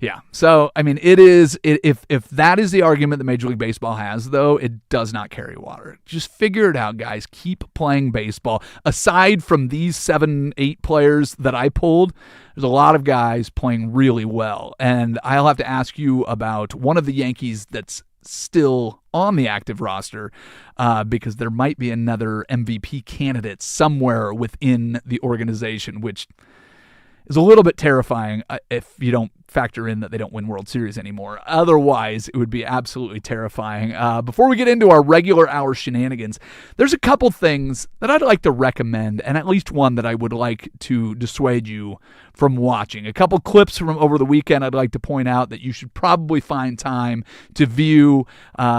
Yeah. So, I mean, if that is the argument that Major League Baseball has, though, it does not carry water. Just figure it out, guys. Keep playing baseball. Aside from these 7-8 players that I pulled, there's a lot of guys playing really well. And I'll have to ask you about one of the Yankees that's still on the active roster because there might be another MVP candidate somewhere within the organization, which is a little bit terrifying if you don't factor in that they don't win World Series anymore. Otherwise, it would be absolutely terrifying. Before we get into our regular hour shenanigans, there's a couple things that I'd like to recommend, and at least one that I would like to dissuade you from watching. A couple clips from over the weekend I'd like to point out that you should probably find time to view.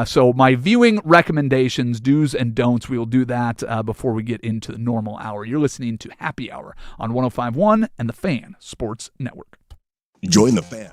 So my viewing recommendations, do's and don'ts, we will do that before we get into the normal hour. You're listening to Happy Hour on 105.1 and the Fan Sports Network. Join the Fan.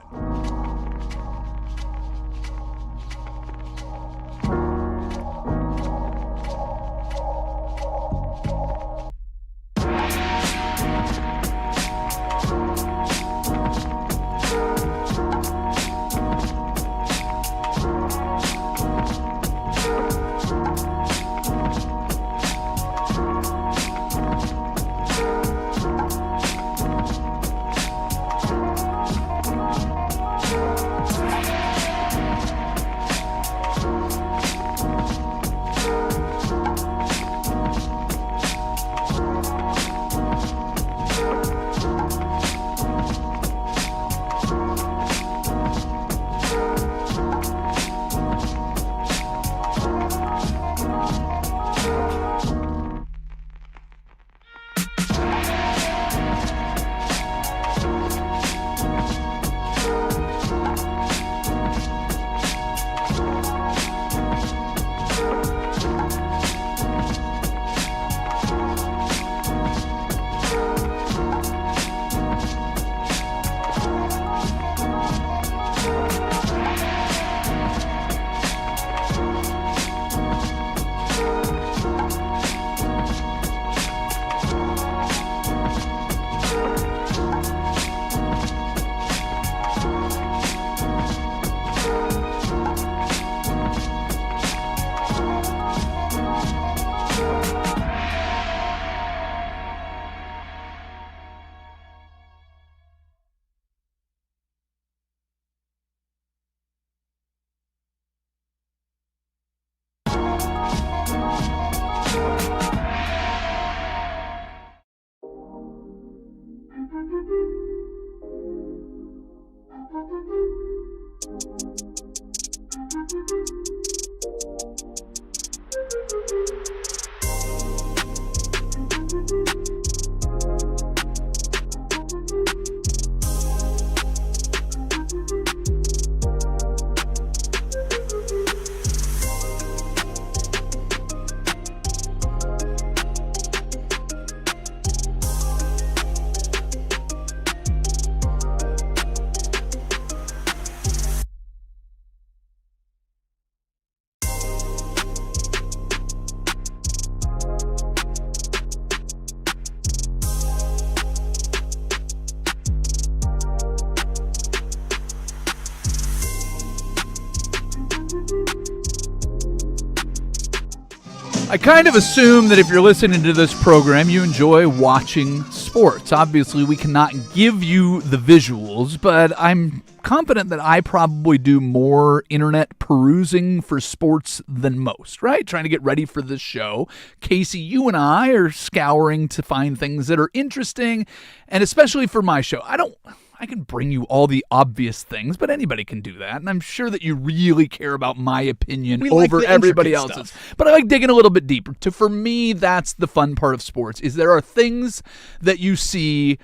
I kind of assume that if you're listening to this program, you enjoy watching sports. Obviously, we cannot give you the visuals, but I'm confident that I probably do more internet perusing for sports than most, right? Trying to get ready for this show. Casey, you and I are scouring to find things that are interesting, and especially for my show. I can bring you all the obvious things, but anybody can do that. And I'm sure that you really care about my opinion over everybody else's. Stuff. But I like digging a little bit deeper. For me, that's the fun part of sports, is there are things that you see,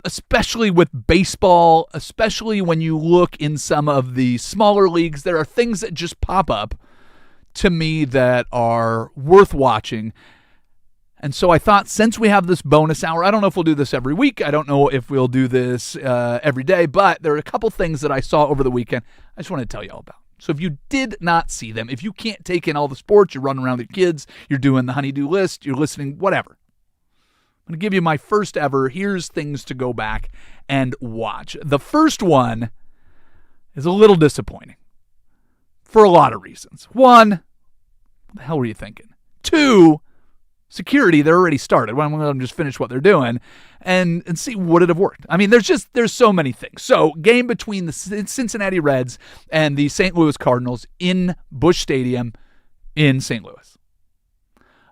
especially with baseball, especially when you look in some of the smaller leagues, there are things that just pop up to me that are worth watching. And so I thought, since we have this bonus hour, I don't know if we'll do this every week. I don't know if we'll do this every day, but there are a couple things that I saw over the weekend I just want to tell you all about. So if you did not see them, if you can't take in all the sports, you're running around with your kids, you're doing the honey-do list, you're listening, whatever. I'm going to give you my first ever, here's things to go back and watch. The first one is a little disappointing for a lot of reasons. One, what the hell were you thinking? Two, security, they're already started. Well, I'm going to let them just finish what they're doing and see, would it have worked? I mean, there's so many things. So, game between the Cincinnati Reds and the St. Louis Cardinals in Busch Stadium in St. Louis.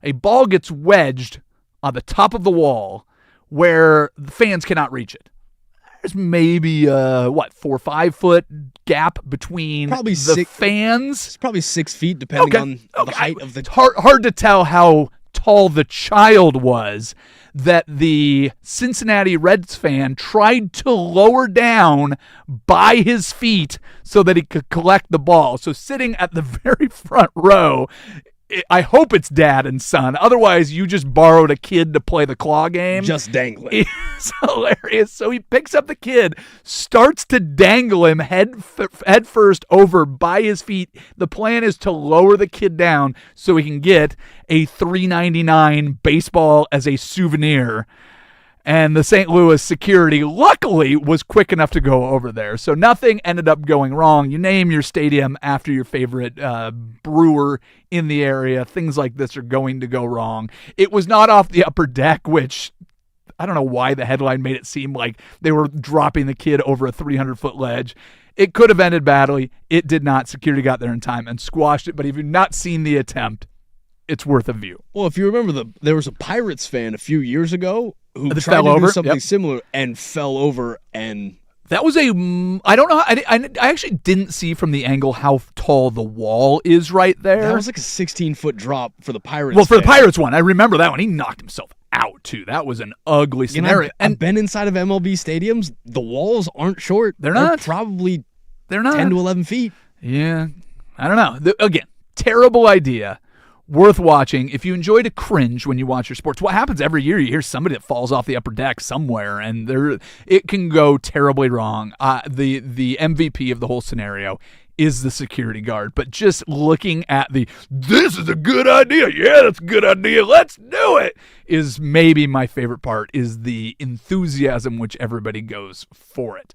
A ball gets wedged on the top of the wall where the fans cannot reach it. There's maybe 4 or 5 foot gap between probably the fans. It's probably 6 feet, depending on the height of the. It's hard to tell how tall the child was that the Cincinnati Reds fan tried to lower down by his feet so that he could collect the ball. So sitting at the very front row, I hope it's dad and son. Otherwise, you just borrowed a kid to play the claw game. Just dangling. It's hilarious. So he picks up the kid, starts to dangle him head first over by his feet. The plan is to lower the kid down so he can get a $3.99 baseball as a souvenir. And the St. Louis security, luckily, was quick enough to go over there. So nothing ended up going wrong. You name your stadium after your favorite brewer in the area. Things like this are going to go wrong. It was not off the upper deck, which I don't know why the headline made it seem like they were dropping the kid over a 300-foot ledge. It could have ended badly. It did not. Security got there in time and squashed it. But if you've not seen the attempt, it's worth a view. Well, if you remember, there was a Pirates fan a few years ago who That tried fell to over? do something Yep. similar and fell over, and That was I don't know. I actually didn't see from the angle how tall the wall is right there. that was like a 16-foot drop for the Pirates. Well, for the fan. Pirates one, I remember that one. He knocked himself out, too. That was an ugly You know, scenario. I've been inside of MLB stadiums. The walls aren't short. They're not. Probably They're not. 10 to 11 feet. Yeah. I don't know. Again, terrible idea. Worth watching. If you enjoy to cringe when you watch your sports, what happens every year? You hear somebody that falls off the upper deck somewhere, and it can go terribly wrong. The MVP of the whole scenario is the security guard. But just looking at this is a good idea. Yeah, that's a good idea. Let's do it. Is maybe my favorite part, is the enthusiasm which everybody goes for it.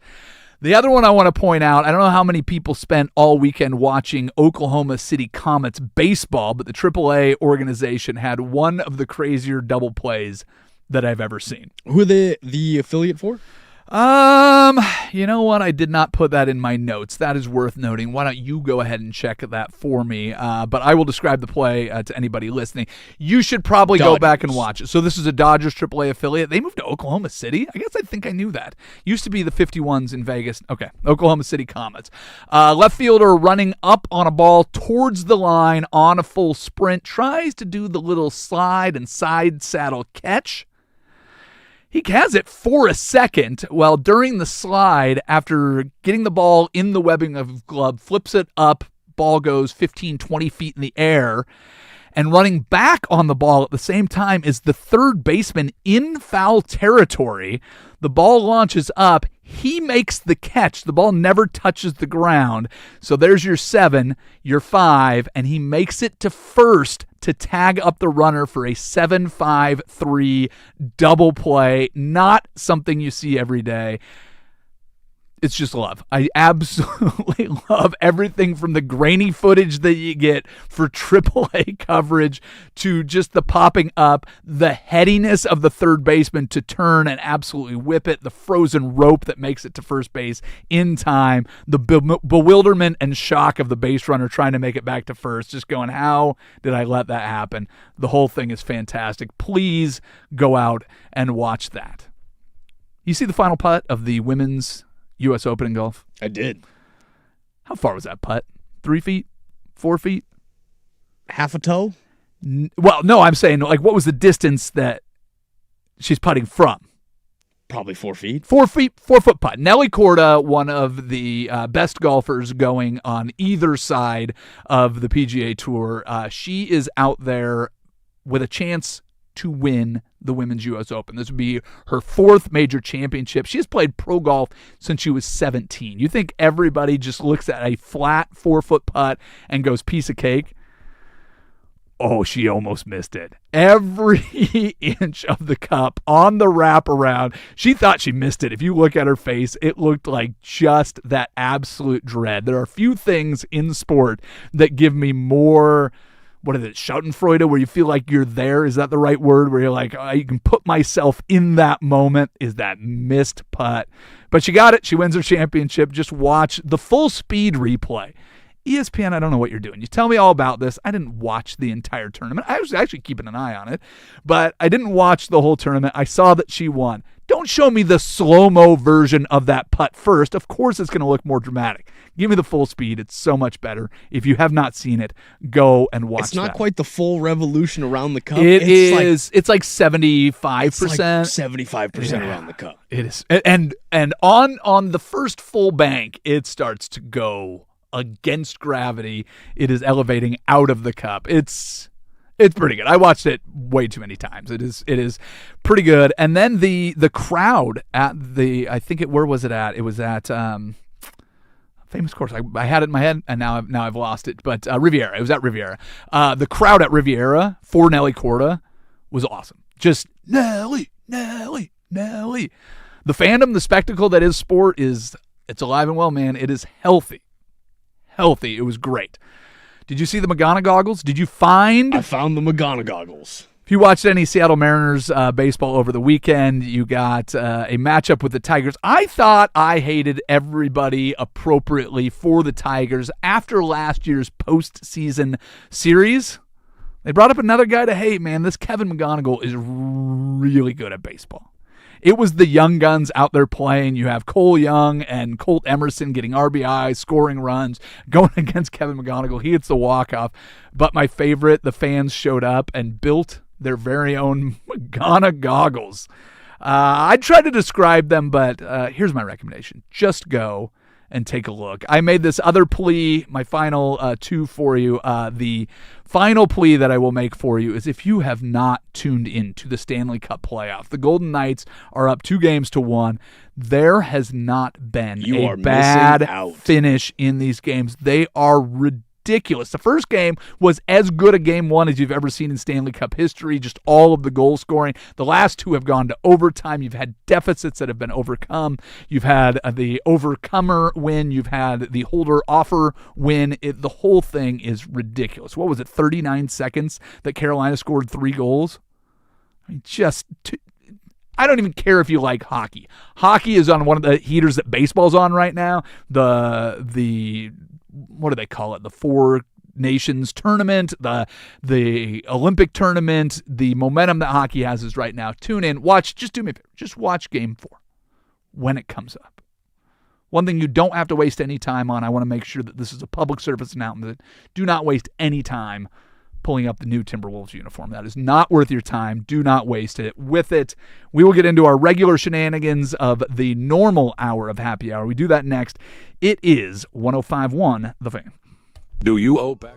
The other one I want to point out, I don't know how many people spent all weekend watching Oklahoma City Comets baseball, but the AAA organization had one of the crazier double plays that I've ever seen. Who are the affiliate for? You know what? I did not put that in my notes. That is worth noting. Why don't you go ahead and check that for me? But I will describe the play to anybody listening. You should probably go back and watch it. So this is a Dodgers AAA affiliate. They moved to Oklahoma City. I guess I think I knew that. Used to be the 51s in Vegas. Okay, Oklahoma City Comets. Left fielder running up on a ball towards the line on a full sprint. Tries to do the little slide and side saddle catch. He has it for a second. Well, during the slide, after getting the ball in the webbing of his glove, flips it up, ball goes 15, 20 feet in the air, and running back on the ball at the same time is the third baseman in foul territory. The ball launches up. He makes the catch. The ball never touches the ground. So there's your 7, your 5, and he makes it to first to tag up the runner for a 7-5-3 double play. Not something you see every day. It's just love. I absolutely love everything from the grainy footage that you get for AAA coverage to just the popping up, the headiness of the third baseman to turn and absolutely whip it, the frozen rope that makes it to first base in time, the bewilderment and shock of the base runner trying to make it back to first, just going, how did I let that happen? The whole thing is fantastic. Please go out and watch that. You see the final putt of the women's U.S. Open in golf? I did. How far was that putt? 3 feet? 4 feet? Half a toe? Well, no, I'm saying, like, what was the distance that she's putting from? Probably 4 feet. 4 feet, 4 foot putt. Nelly Korda, one of the best golfers going on either side of the PGA Tour. She is out there with a chance to win the Women's U.S. Open. This would be her 4th major championship. She has played pro golf since she was 17. You think everybody just looks at a flat 4-foot putt and goes, piece of cake? Oh, she almost missed it. Every inch of the cup on the wraparound. She thought she missed it. If you look at her face, it looked like just that absolute dread. There are few things in sport that give me more, what is it, Schadenfreude, where you feel like you're there. Is that the right word? Where you're like, I can put myself in that moment, is that missed putt. But she got it. She wins her championship. Just watch the full speed replay. ESPN, I don't know what you're doing. You tell me all about this. I didn't watch the entire tournament. I was actually keeping an eye on it, but I didn't watch the whole tournament. I saw that she won. Don't show me the slow-mo version of that putt first. Of course it's going to look more dramatic. Give me the full speed. It's so much better. If you have not seen it, go and watch it. It's not quite the full revolution around the cup. It's like 75%. It's like 75% around the cup. It is. And on the first full bank, it starts to go against gravity. It is elevating out of the cup. It's pretty good. I watched it way too many times. It is pretty good. And then the crowd at I think where was it at? It was at famous course. I had it in my head and now I've lost it. But Riviera. It was at Riviera. The crowd at Riviera for Nelly Korda was awesome. Just Nelly. The fandom, the spectacle that is sport it's alive and well, man. It is healthy. It was great. Did you see the Magana goggles? I found the Magana goggles. If you watched any Seattle Mariners baseball over the weekend, you got a matchup with the Tigers. I thought I hated everybody appropriately for the Tigers after last year's postseason series. They brought up another guy to hate, man. This Kevin McGonigal is really good at baseball. It was the young guns out there playing. You have Cole Young and Colt Emerson getting RBIs, scoring runs, going against Kevin McGonigal. He hits the walk-off. But my favorite, the fans showed up and built their very own Magana goggles. I tried to describe them, but here's my recommendation. Just go and take a look. I made this other plea, my final 2 for you. The final plea that I will make for you is if you have not tuned into the Stanley Cup playoff, the Golden Knights are up 2-1. There has not been a bad finish in these games. They are ridiculous. The first game was as good a game one as you've ever seen in Stanley Cup history, just all of the goal scoring. The last 2 have gone to overtime. You've had deficits that have been overcome. You've had the overcomer win. You've had the holder offer win. The whole thing is ridiculous. What was it, 39 seconds that Carolina scored 3 goals? I mean, just I don't even care if you like hockey. Hockey is on one of the heaters that baseball's on right now. The what do they call it? The Four Nations tournament, the Olympic tournament, the momentum that hockey has is right now. Tune in, watch, just do me a favor. Just watch Game 4 when it comes up. One thing you don't have to waste any time on, I want to make sure that this is a public service announcement. Do not waste any time pulling up the new Timberwolves uniform. That is not worth your time. Do not waste it. With it, we will get into our regular shenanigans of the normal hour of happy hour. We do that next. It is 105.1 The Fan. Do you owe back?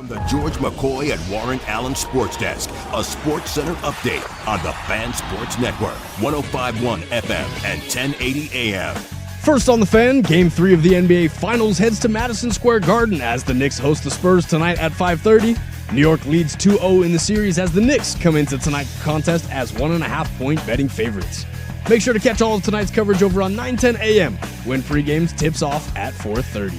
The George McCoy and Warren Allen Sports Desk, a Sports Center update on the Fan Sports Network, 105.1 FM and 1080 AM. First on the Fan, Game 3 of the NBA Finals heads to Madison Square Garden as the Knicks host the Spurs tonight at 5:30. New York leads 2-0 in the series as the Knicks come into tonight's contest as 1.5-point betting favorites. Make sure to catch all of tonight's coverage over on 9:10 AM when pregame tips off at 4:30.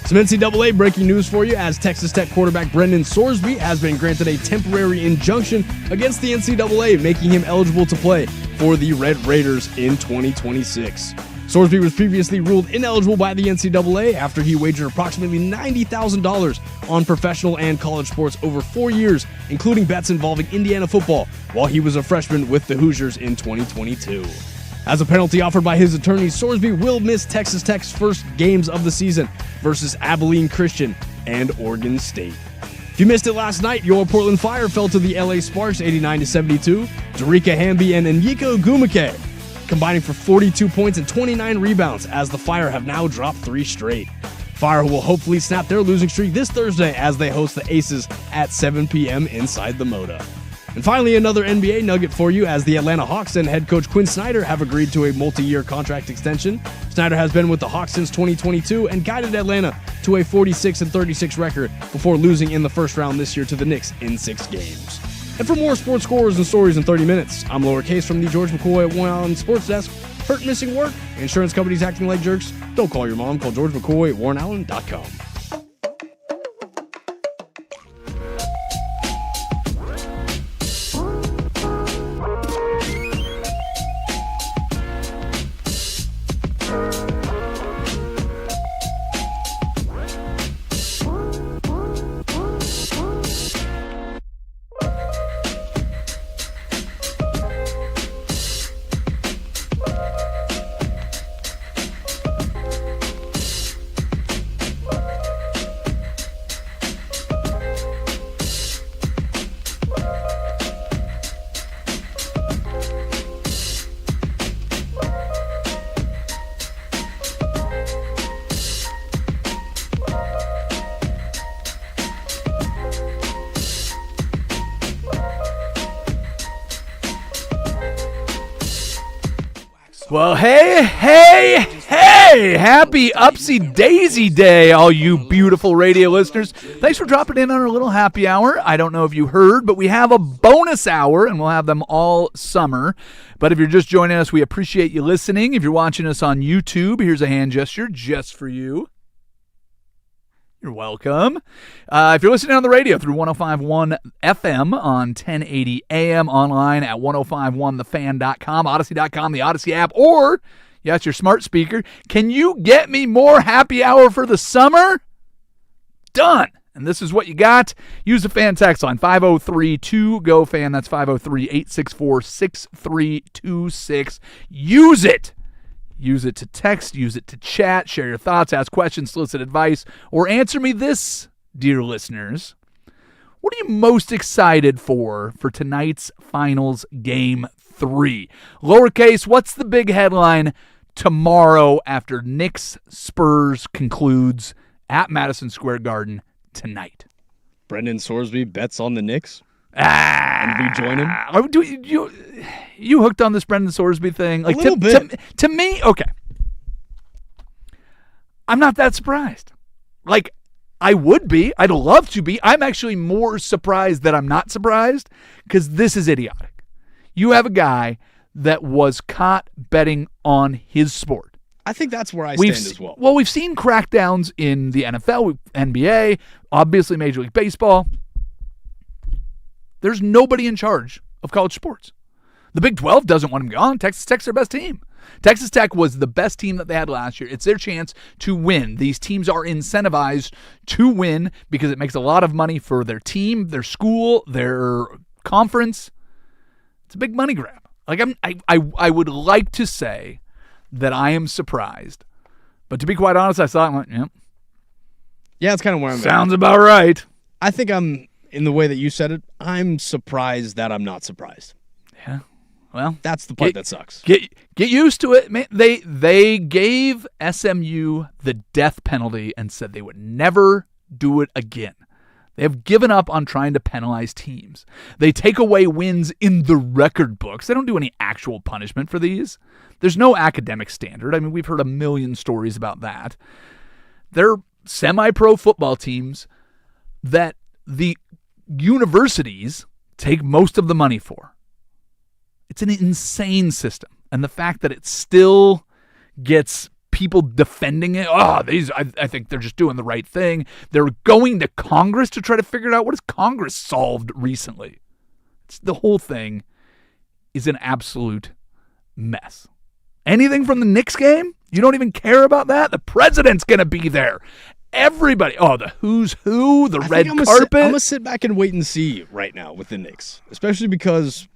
Some NCAA breaking news for you as Texas Tech quarterback Brendan Sorsby has been granted a temporary injunction against the NCAA, making him eligible to play for the Red Raiders in 2026. Sorsby was previously ruled ineligible by the NCAA after he wagered approximately $90,000 on professional and college sports over 4 years, including bets involving Indiana football, while he was a freshman with the Hoosiers in 2022. As a penalty offered by his attorneys, Sorsby will miss Texas Tech's first games of the season versus Abilene Christian and Oregon State. If you missed it last night, your Portland Fire fell to the LA Sparks 89-72. Darica Hamby and Enyiko Gumake combining for 42 points and 29 rebounds as the Fire have now dropped 3 straight. Fire will hopefully snap their losing streak this Thursday as they host the Aces at 7 p.m. inside the Moda. And finally, another NBA nugget for you as the Atlanta Hawks and head coach Quinn Snyder have agreed to a multi-year contract extension. Snyder has been with the Hawks since 2022 and guided Atlanta to a 46-36 record before losing in the first round this year to the Knicks in 6 games. And for more sports scores and stories in 30 minutes, I'm Lowercase from the George McCoy at Warren Allen Sports Desk. Hurt, missing work? Insurance companies acting like jerks? Don't call your mom. Call George McCoy at WarrenAllen.com. Well, hey, happy Upsy Daisy Day, all you beautiful radio listeners. Thanks for dropping in on our little happy hour. I don't know if you heard, but we have a bonus hour, and we'll have them all summer. But if you're just joining us, we appreciate you listening. If you're watching us on YouTube, here's a hand gesture just for you. You're welcome. If you're listening on the radio through 105.1 FM on 1080 AM, online at 1051thefan.com, Odyssey.com, the Odyssey app, or, yes, your smart speaker, can you get me more happy hour for the summer? Done. And this is what you got. Use the fan text line, 503-2-GO-FAN. That's 503-864-6326. Use it. Use it to text, use it to chat, share your thoughts, ask questions, solicit advice, or answer me this, dear listeners. What are you most excited for tonight's finals game 3? Lowercase, what's the big headline tomorrow after Knicks Spurs concludes at Madison Square Garden tonight? Brendan Sorsby bets on the Knicks. And we join him. You hooked on this Brendan Sorsby thing? Like, a little bit. To me, okay. I'm not that surprised. Like, I would be. I'd love to be. I'm actually more surprised that I'm not surprised because this is idiotic. You have a guy that was caught betting on his sport. I think that's where I stand as well. Well, we've seen crackdowns in the NFL, NBA, obviously Major League Baseball. There's nobody in charge of college sports. The Big 12 doesn't want him gone. Texas Tech's their best team. Texas Tech was the best team that they had last year. It's their chance to win. These teams are incentivized to win because it makes a lot of money for their team, their school, their conference. It's a big money grab. Like I would like to say that I am surprised, but to be quite honest, I saw it and went, yep. Yeah, it's kind of where I'm at. Sounds about right. I think I'm, in the way that you said it, I'm surprised that I'm not surprised. Yeah. Well, that's the part that sucks. Get used to it, man. They gave SMU the death penalty and said they would never do it again. They have given up on trying to penalize teams. They take away wins in the record books. They don't do any actual punishment for these. There's no academic standard. I mean, we've heard a million stories about that. They're semi-pro football teams that the universities take most of the money for. It's an insane system. And the fact that it still gets people defending it, I think they're just doing the right thing. They're going to Congress to try to figure it out. What has Congress solved recently? The whole thing is an absolute mess. Anything from the Knicks game? You don't even care about that? The president's going to be there. Everybody. Oh, the who's who, the red carpet. I'm going to sit back and wait and see right now with the Knicks, especially because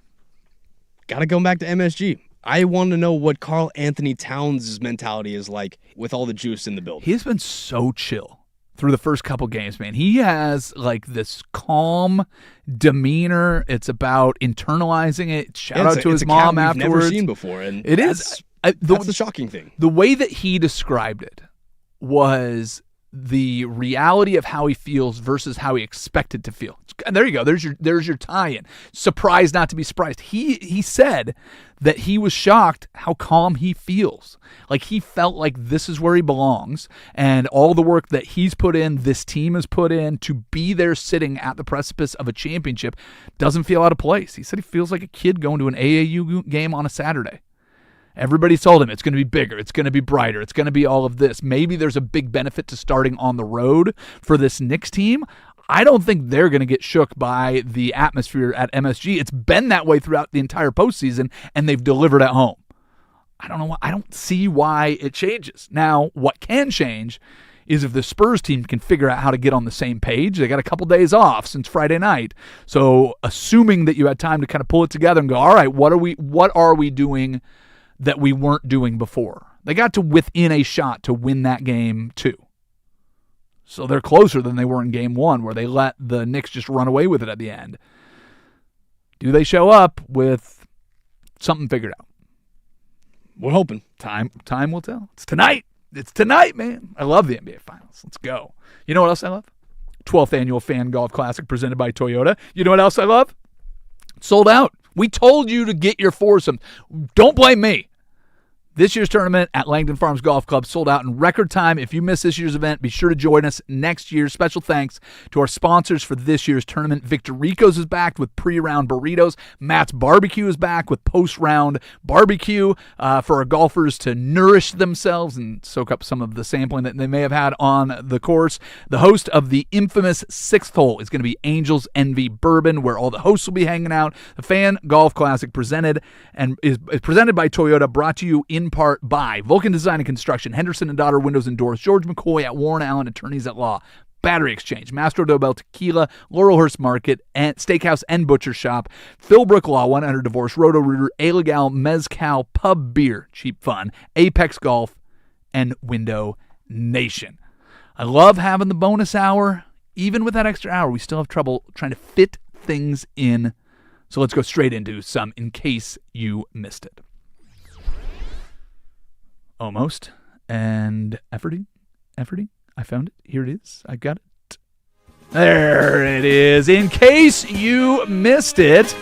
got to go back to MSG. I want to know what Karl Anthony Towns' mentality is like with all the juice in the building. He's been so chill through the first couple games, man. He has like this calm demeanor. It's about internalizing it. Shout out to his mom afterwards. Never seen before, and it is. That's the shocking thing. The way that he described it was the reality of how he feels versus how he expected to feel. And there you go. There's your tie-in. Surprised not to be surprised. He said that he was shocked how calm he feels. Like he felt like this is where he belongs, and all the work that he's put in, this team has put in to be there sitting at the precipice of a championship doesn't feel out of place. He said he feels like a kid going to an AAU game on a Saturday. Everybody told him it's going to be bigger, it's going to be brighter, it's going to be all of this. Maybe there's a big benefit to starting on the road for this Knicks team. I don't think they're going to get shook by the atmosphere at MSG. It's been that way throughout the entire postseason, and they've delivered at home. I don't know why. I don't see why it changes. Now, what can change is if the Spurs team can figure out how to get on the same page. They got a couple days off since Friday night. So assuming that you had time to kind of pull it together and go, all right, what are we doing that we weren't doing before? They got to within a shot to win that game too. So they're closer than they were in game one, where they let the Knicks just run away with it at the end. Do they show up with something figured out? We're hoping. Time will tell. It's tonight. It's tonight, man. I love the NBA Finals. Let's go. You know what else I love? 12th Annual Fan Golf Classic presented by Toyota. You know what else I love? Sold out. We told you to get your foursome. Don't blame me. This year's tournament at Langdon Farms Golf Club sold out in record time. If you missed this year's event, be sure to join us next year. Special thanks to our sponsors for this year's tournament. Victor Rico's is back with pre-round burritos. Matt's Barbecue is back with post-round barbecue for our golfers to nourish themselves and soak up some of the sampling that they may have had on the course. The host of the infamous Sixth Hole is going to be Angels Envy Bourbon, where all the hosts will be hanging out. The Fan Golf Classic is presented by Toyota, brought to you in part by Vulcan Design and Construction, Henderson and Daughter Windows and Doors, George McCoy at Warren Allen Attorneys at Law, Battery Exchange, Mastro Dobel Tequila, Laurelhurst Market, and Steakhouse and Butcher Shop, Philbrook Law 100 Divorce, Roto-Rooter, Alegal Mezcal Pub Beer, Cheap Fun, Apex Golf, and Window Nation. I love having the bonus hour. Even with that extra hour, we still have trouble trying to fit things in. So let's go straight into some in case you missed it. Almost. And efforting. I found it. Here it is. I got it. There it is. In case you missed it,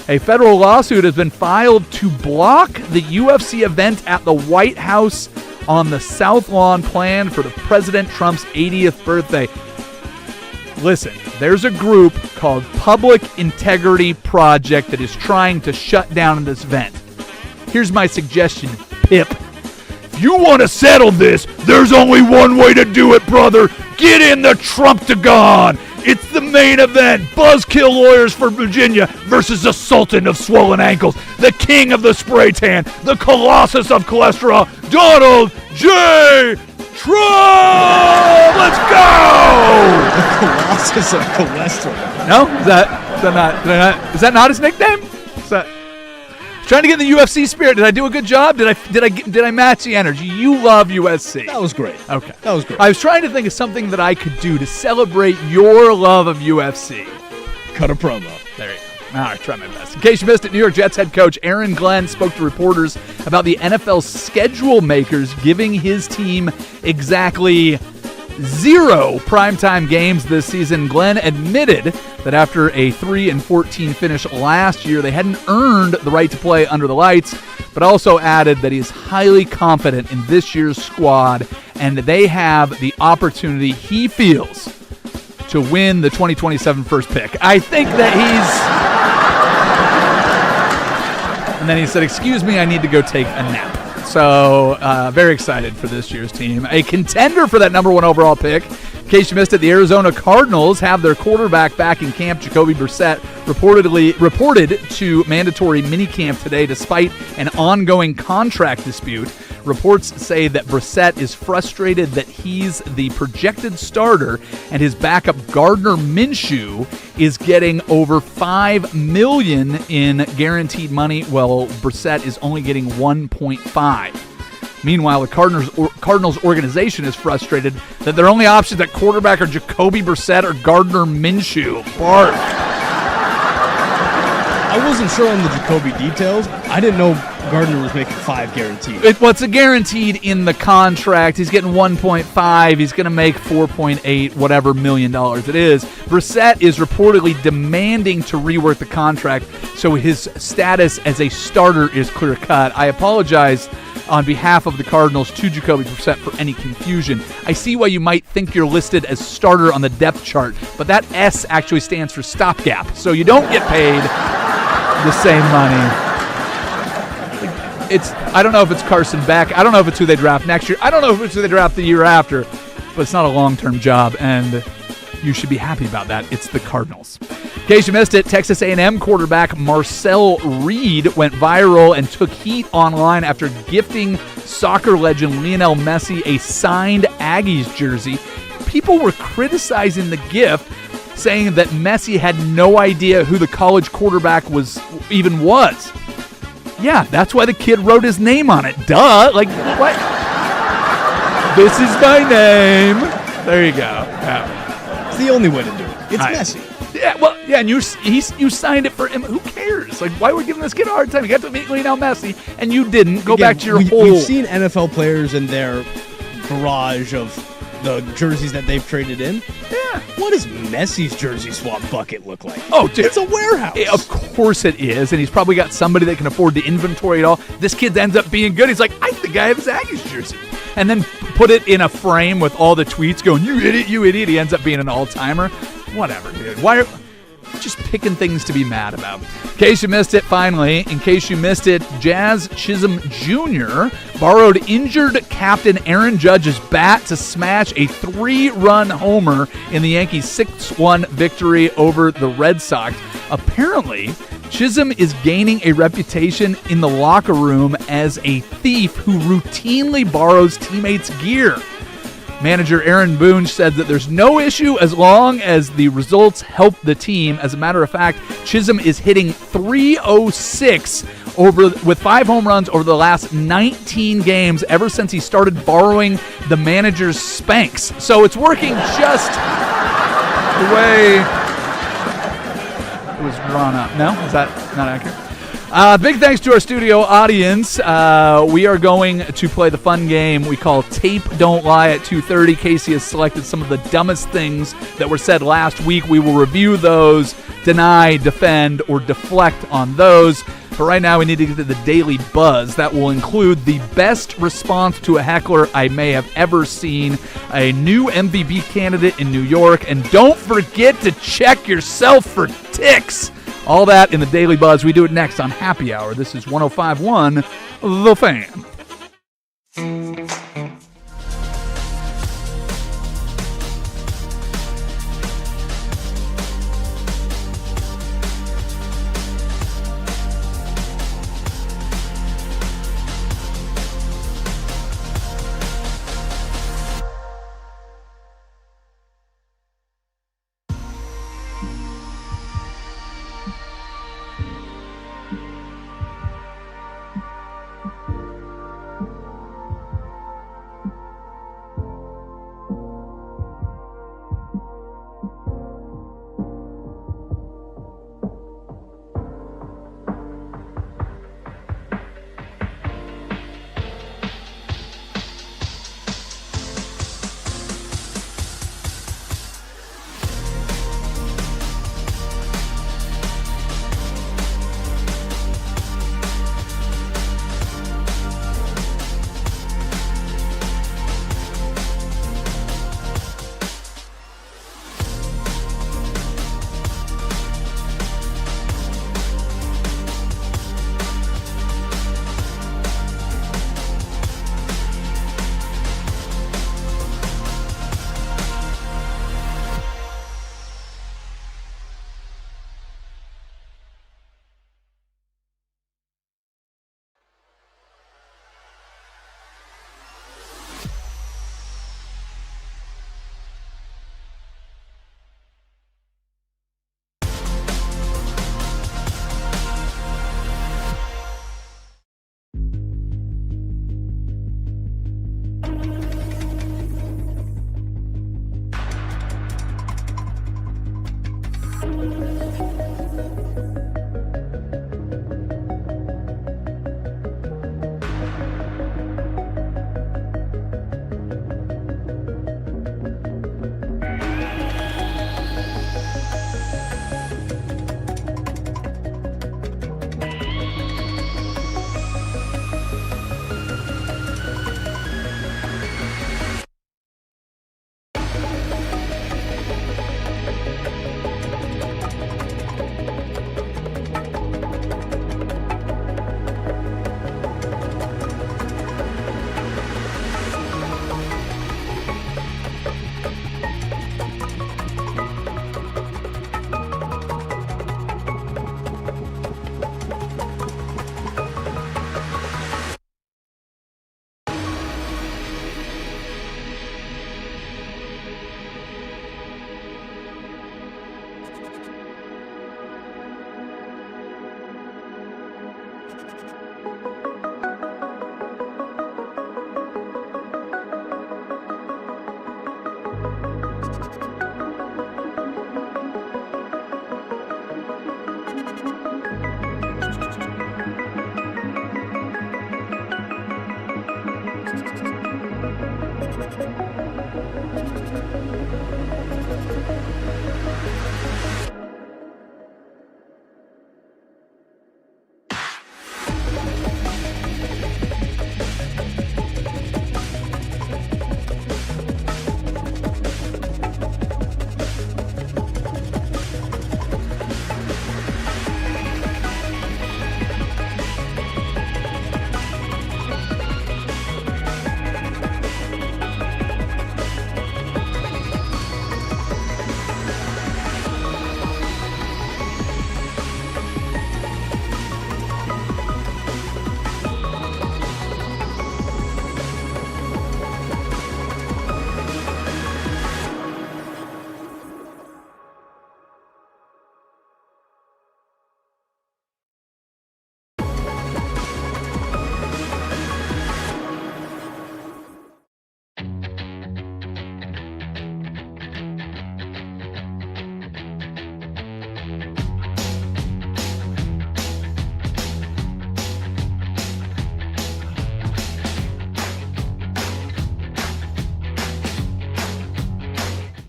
a federal lawsuit has been filed to block the UFC event at the White House on the South Lawn planned for the President Trump's 80th birthday. Listen, there's a group called Public Integrity Project that is trying to shut down this event. Here's my suggestion, Pip. If you want to settle this, there's only one way to do it, brother. Get in the Trumptagon. It's the main event. Buzzkill lawyers for Virginia versus the Sultan of Swollen Ankles, the King of the Spray Tan, the Colossus of Cholesterol, Donald J. Trump! Let's go! The Colossus of Cholesterol. No? Is that not his nickname? Trying to get in the UFC spirit. Did I do a good job? Did I match the energy? You love USC. That was great. Okay. That was great. I was trying to think of something that I could do to celebrate your love of UFC. Cut a promo. There you go. All right, try my best. In case you missed it, New York Jets head coach Aaron Glenn spoke to reporters about the NFL schedule makers giving his team exactly 0 primetime games this season. Glenn admitted that after a 3-14 finish last year, they hadn't earned the right to play under the lights, but also added that he is highly confident in this year's squad and they have the opportunity, he feels, to win the 2027 first pick. I think that And then he said, "Excuse me, I need to go take a nap." So, very excited for this year's team. A contender for that number 1 overall pick. In case you missed it, the Arizona Cardinals have their quarterback back in camp. Jacoby Brissett reported to mandatory minicamp today despite an ongoing contract dispute. Reports say that Brissett is frustrated that he's the projected starter and his backup Gardner Minshew is getting over $5 million in guaranteed money, while Brissett is only getting 1.5. Meanwhile, the Cardinals organization is frustrated that their only options at quarterback are Jacoby Brissett or Gardner Minshew. Bark. I wasn't sure on the Jacoby details. I didn't know Gardner was making 5 guaranteed. It's a guaranteed in the contract. He's getting 1.5. He's going to make 4.8 whatever $1 million it is. Brissett is reportedly demanding to rework the contract so his status as a starter is clear cut. I apologize on behalf of the Cardinals to Jacoby Brissett for any confusion. I see why you might think you're listed as starter on the depth chart, but that S actually stands for stopgap, so you don't get paid the same money. I don't know if it's Carson Beck. I don't know if it's who they draft next year. I don't know if it's who they draft the year after, but it's not a long-term job, and you should be happy about that. It's the Cardinals. In case you missed it, Texas A&M quarterback Marcel Reed went viral and took heat online after gifting soccer legend Lionel Messi a signed Aggies jersey. People were criticizing the gift, saying that Messi had no idea who the college quarterback was. Yeah, that's why the kid wrote his name on it. Duh. Like, what? This is my name. There you go. Yeah. It's the only way to do it. It's Messi. Yeah, well, yeah, and you signed it for him. Who cares? Like, why are we giving this kid a hard time? You got to meet Lionel Messi, and you didn't. Go back to your whole... We've seen NFL players in their barrage of the jerseys that they've traded in. Yeah. What does Messi's jersey swap bucket look like? Oh, dude. It's a warehouse. Of course it is, and he's probably got somebody that can afford to inventory it all. This kid ends up being good. He's like, I think I have his Aggies jersey. And then put it in a frame with all the tweets going, you idiot, you idiot. He ends up being an all-timer. Whatever, dude. Why are just picking things to be mad about? In case you missed it, finally, Jazz Chisholm Jr. borrowed injured captain Aaron Judge's bat to smash a 3-run homer in the Yankees' 6-1 victory over the Red Sox. Apparently, Chisholm is gaining a reputation in the locker room as a thief who routinely borrows teammates' gear. Manager Aaron Boone said that there's no issue as long as the results help the team. As a matter of fact, Chisholm is hitting .306 with 5 home runs over the last 19 games ever since he started borrowing the manager's Spanx. So it's working just the way it was drawn up. No? Is that not accurate? Big thanks to our studio audience. We are going to play the fun game we call Tape Don't Lie at 2:30. Casey has selected some of the dumbest things that were said last week. We will review those, deny, defend, or deflect on those. But right now we need to get to the Daily Buzz. That will include the best response to a heckler I may have ever seen, a new MVP candidate in New York, and don't forget to check yourself for ticks. All that in the Daily Buzz. We do it next on Happy Hour. This is 105.1 The Fan.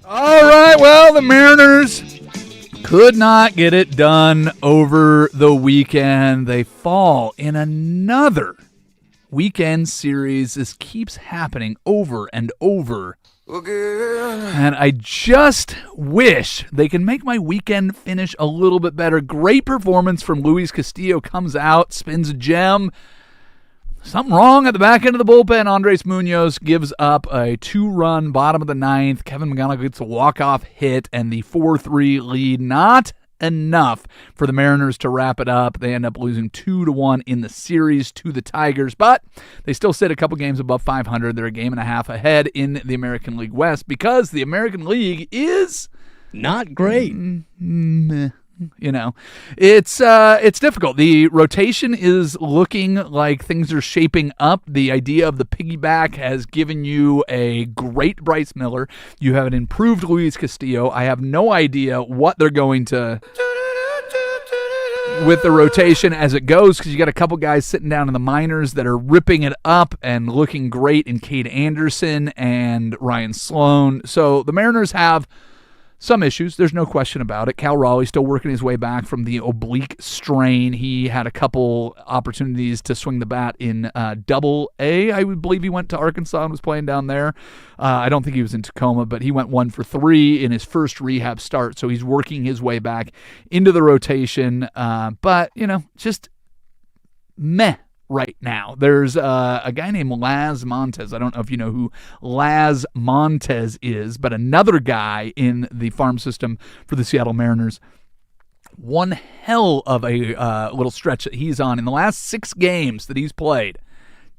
All right, well, the Mariners could not get it done over the weekend. They fall in another weekend series. This keeps happening over and over. And I just wish they can make my weekend finish a little bit better. Great performance from Luis Castillo. Comes out, spins a gem. Something wrong at the back end of the bullpen. Andres Munoz gives up a 2-run bottom of the ninth. Kevin McGonigal gets a walk-off hit and the 4-3 lead. Not enough for the Mariners to wrap it up. They end up losing 2-1 in the series to the Tigers, but they still sit a couple games above 500. They're a game and a half ahead in the American League West because the American League is not great. You know, it's difficult. The rotation is looking like things are shaping up. The idea of the piggyback has given you a great Bryce Miller. You have an improved Luis Castillo. I have no idea what they're going to with the rotation as it goes, because you got a couple guys sitting down in the minors that are ripping it up and looking great in Cade Anderson and Ryan Sloan. So the Mariners have some issues, there's no question about it. Cal Raleigh still working his way back from the oblique strain. He had a couple opportunities to swing the bat in Double-A. I would believe he went to Arkansas and was playing down there. I don't think he was in Tacoma, but he went 1 for 3 in his first rehab start, so he's working his way back into the rotation. But, just meh right now. There's a guy named Laz Montez. I don't know if you know who Laz Montez is, but another guy in the farm system for the Seattle Mariners. One hell of a little stretch that he's on. In the last 6 games that he's played,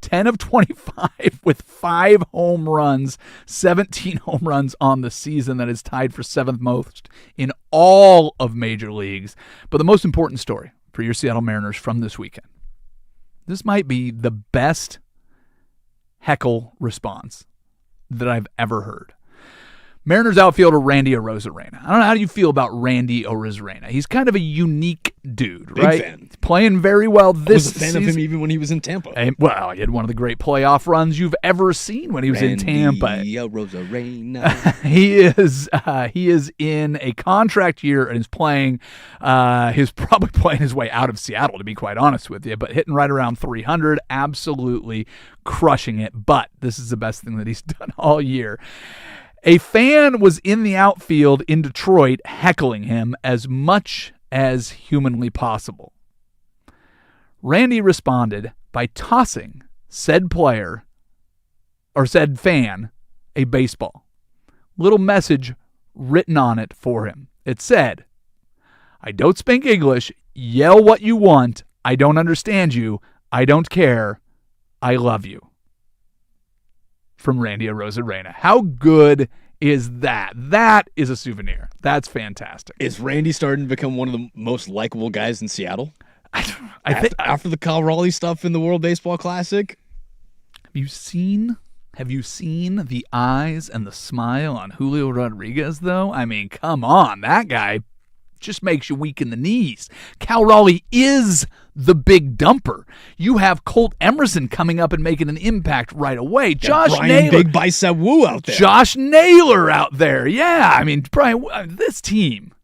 10 of 25 with 5 home runs, 17 home runs on the season. That is tied for 7th most in all of major leagues. But the most important story for your Seattle Mariners from this weekend, this might be the best heckle response that I've ever heard. Mariners outfielder Randy Arozarena. I don't know, how do you feel about Randy Arozarena? He's kind of a unique dude, Big right? fan. He's playing very well this season. I was a fan of him even when he was in Tampa. Well, he had one of the great playoff runs you've ever seen when he was in Tampa. Randy Arozarena. He is in a contract year and is playing. He's probably playing his way out of Seattle, to be quite honest with you, but hitting right around 300, absolutely crushing it. But this is the best thing that he's done all year. A fan was in the outfield in Detroit heckling him as much as humanly possible. Randy responded by tossing said player or said fan a baseball. Little message written on it for him. It said, "I don't speak English. Yell what you want. I don't understand you. I don't care. I love you." From Randy Arozarena. How good is that? That is a souvenir. That's fantastic. Is Randy starting to become one of the most likable guys in Seattle? I think after the Cal Raleigh stuff in the World Baseball Classic? Have you seen the eyes and the smile on Julio Rodriguez, though? I mean, come on. That guy just makes you weak in the knees. Cal Raleigh is the big dumper. You have Colt Emerson coming up and making an impact right away. Josh Naylor. Big Bicep Wu out there. Josh Naylor out there. Yeah, I mean, Brian, this team,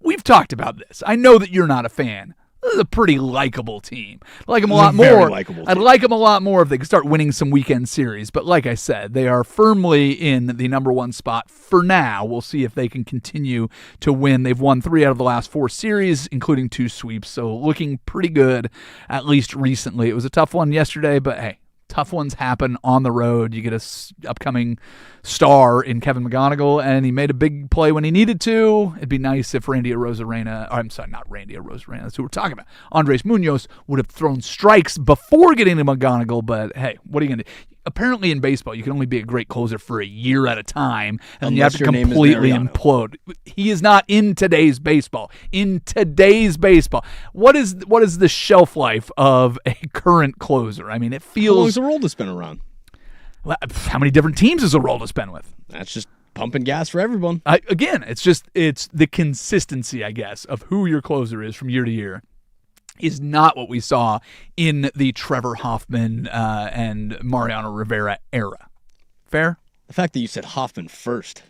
we've talked about this. I know that you're not a fan. This is a pretty likable team. I like them a lot more. I'd like them a lot more if they could start winning some weekend series. But like I said, they are firmly in the number 1 spot for now. We'll see if they can continue to win. They've won 3 out of the last 4 series, including 2 sweeps. So looking pretty good, at least recently. It was a tough one yesterday, but hey, tough ones happen on the road. You get a upcoming star in Kevin McGonigal, and he made a big play when he needed to. It'd be nice if Randy Arozarena, I'm sorry, not Randy Arozarena, that's who we're talking about. Andres Munoz would have thrown strikes before getting to McGonigal, but hey, what are you going to do? Apparently in baseball, you can only be a great closer for a year at a time, and you have to completely implode. He is not in today's baseball. What is the shelf life of a current closer? I mean, it feels... How long has Aroldis been around? How many different teams has Aroldis been with? That's just pumping gas for everyone. Again, it's the consistency, I guess, of who your closer is from year to year. Is not what we saw in the Trevor Hoffman and Mariano Rivera era. Fair? The fact that you said Hoffman first.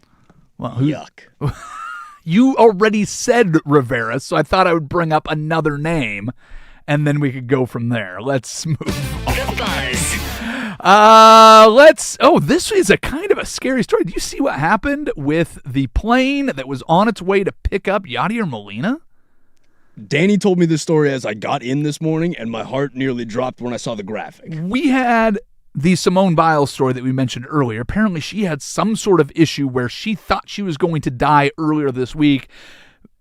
Well, Yuck. You already said Rivera, so I thought I would bring up another name, and then we could go from there. Let's move on. The Buzz. This is a kind of a scary story. Do you see what happened with the plane that was on its way to pick up Yadier Molina? Danny told me this story as I got in this morning, and my heart nearly dropped when I saw the graphic. We had the Simone Biles story that we mentioned earlier. Apparently, she had some sort of issue where she thought she was going to die earlier this week.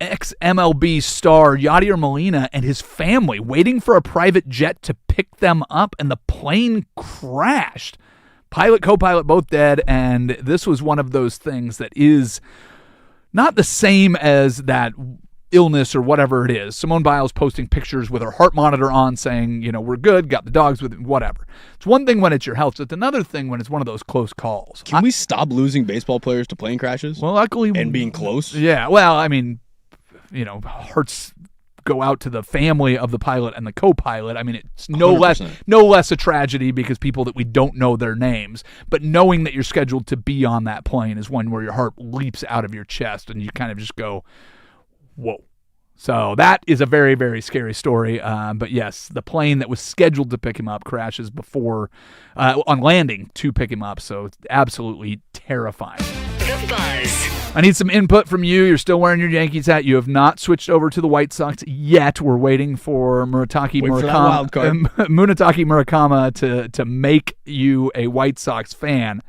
Ex-MLB star Yadier Molina and his family waiting for a private jet to pick them up, and the plane crashed. Pilot, co-pilot, both dead, and this was one of those things that is not the same as that illness or whatever it is. Simone Biles posting pictures with her heart monitor on saying, we're good, got the dogs with it, whatever. It's one thing when it's your health. It's another thing when it's one of those close calls. Can we stop losing baseball players to plane crashes? Well, luckily... And being close? Yeah, well, I mean, hearts go out to the family of the pilot and the co-pilot. I mean, it's no 100%. less a tragedy because people that we don't know their names, but knowing that you're scheduled to be on that plane is one where your heart leaps out of your chest and you kind of just go, whoa. So that is a very, very scary story. But yes, the plane that was scheduled to pick him up crashes before on landing to pick him up. So it's absolutely terrifying. The Buzz. I need some input from you. You're still wearing your Yankees hat. You have not switched over to the White Sox yet. We're waiting for Munetaki Murakama to make you a White Sox fan.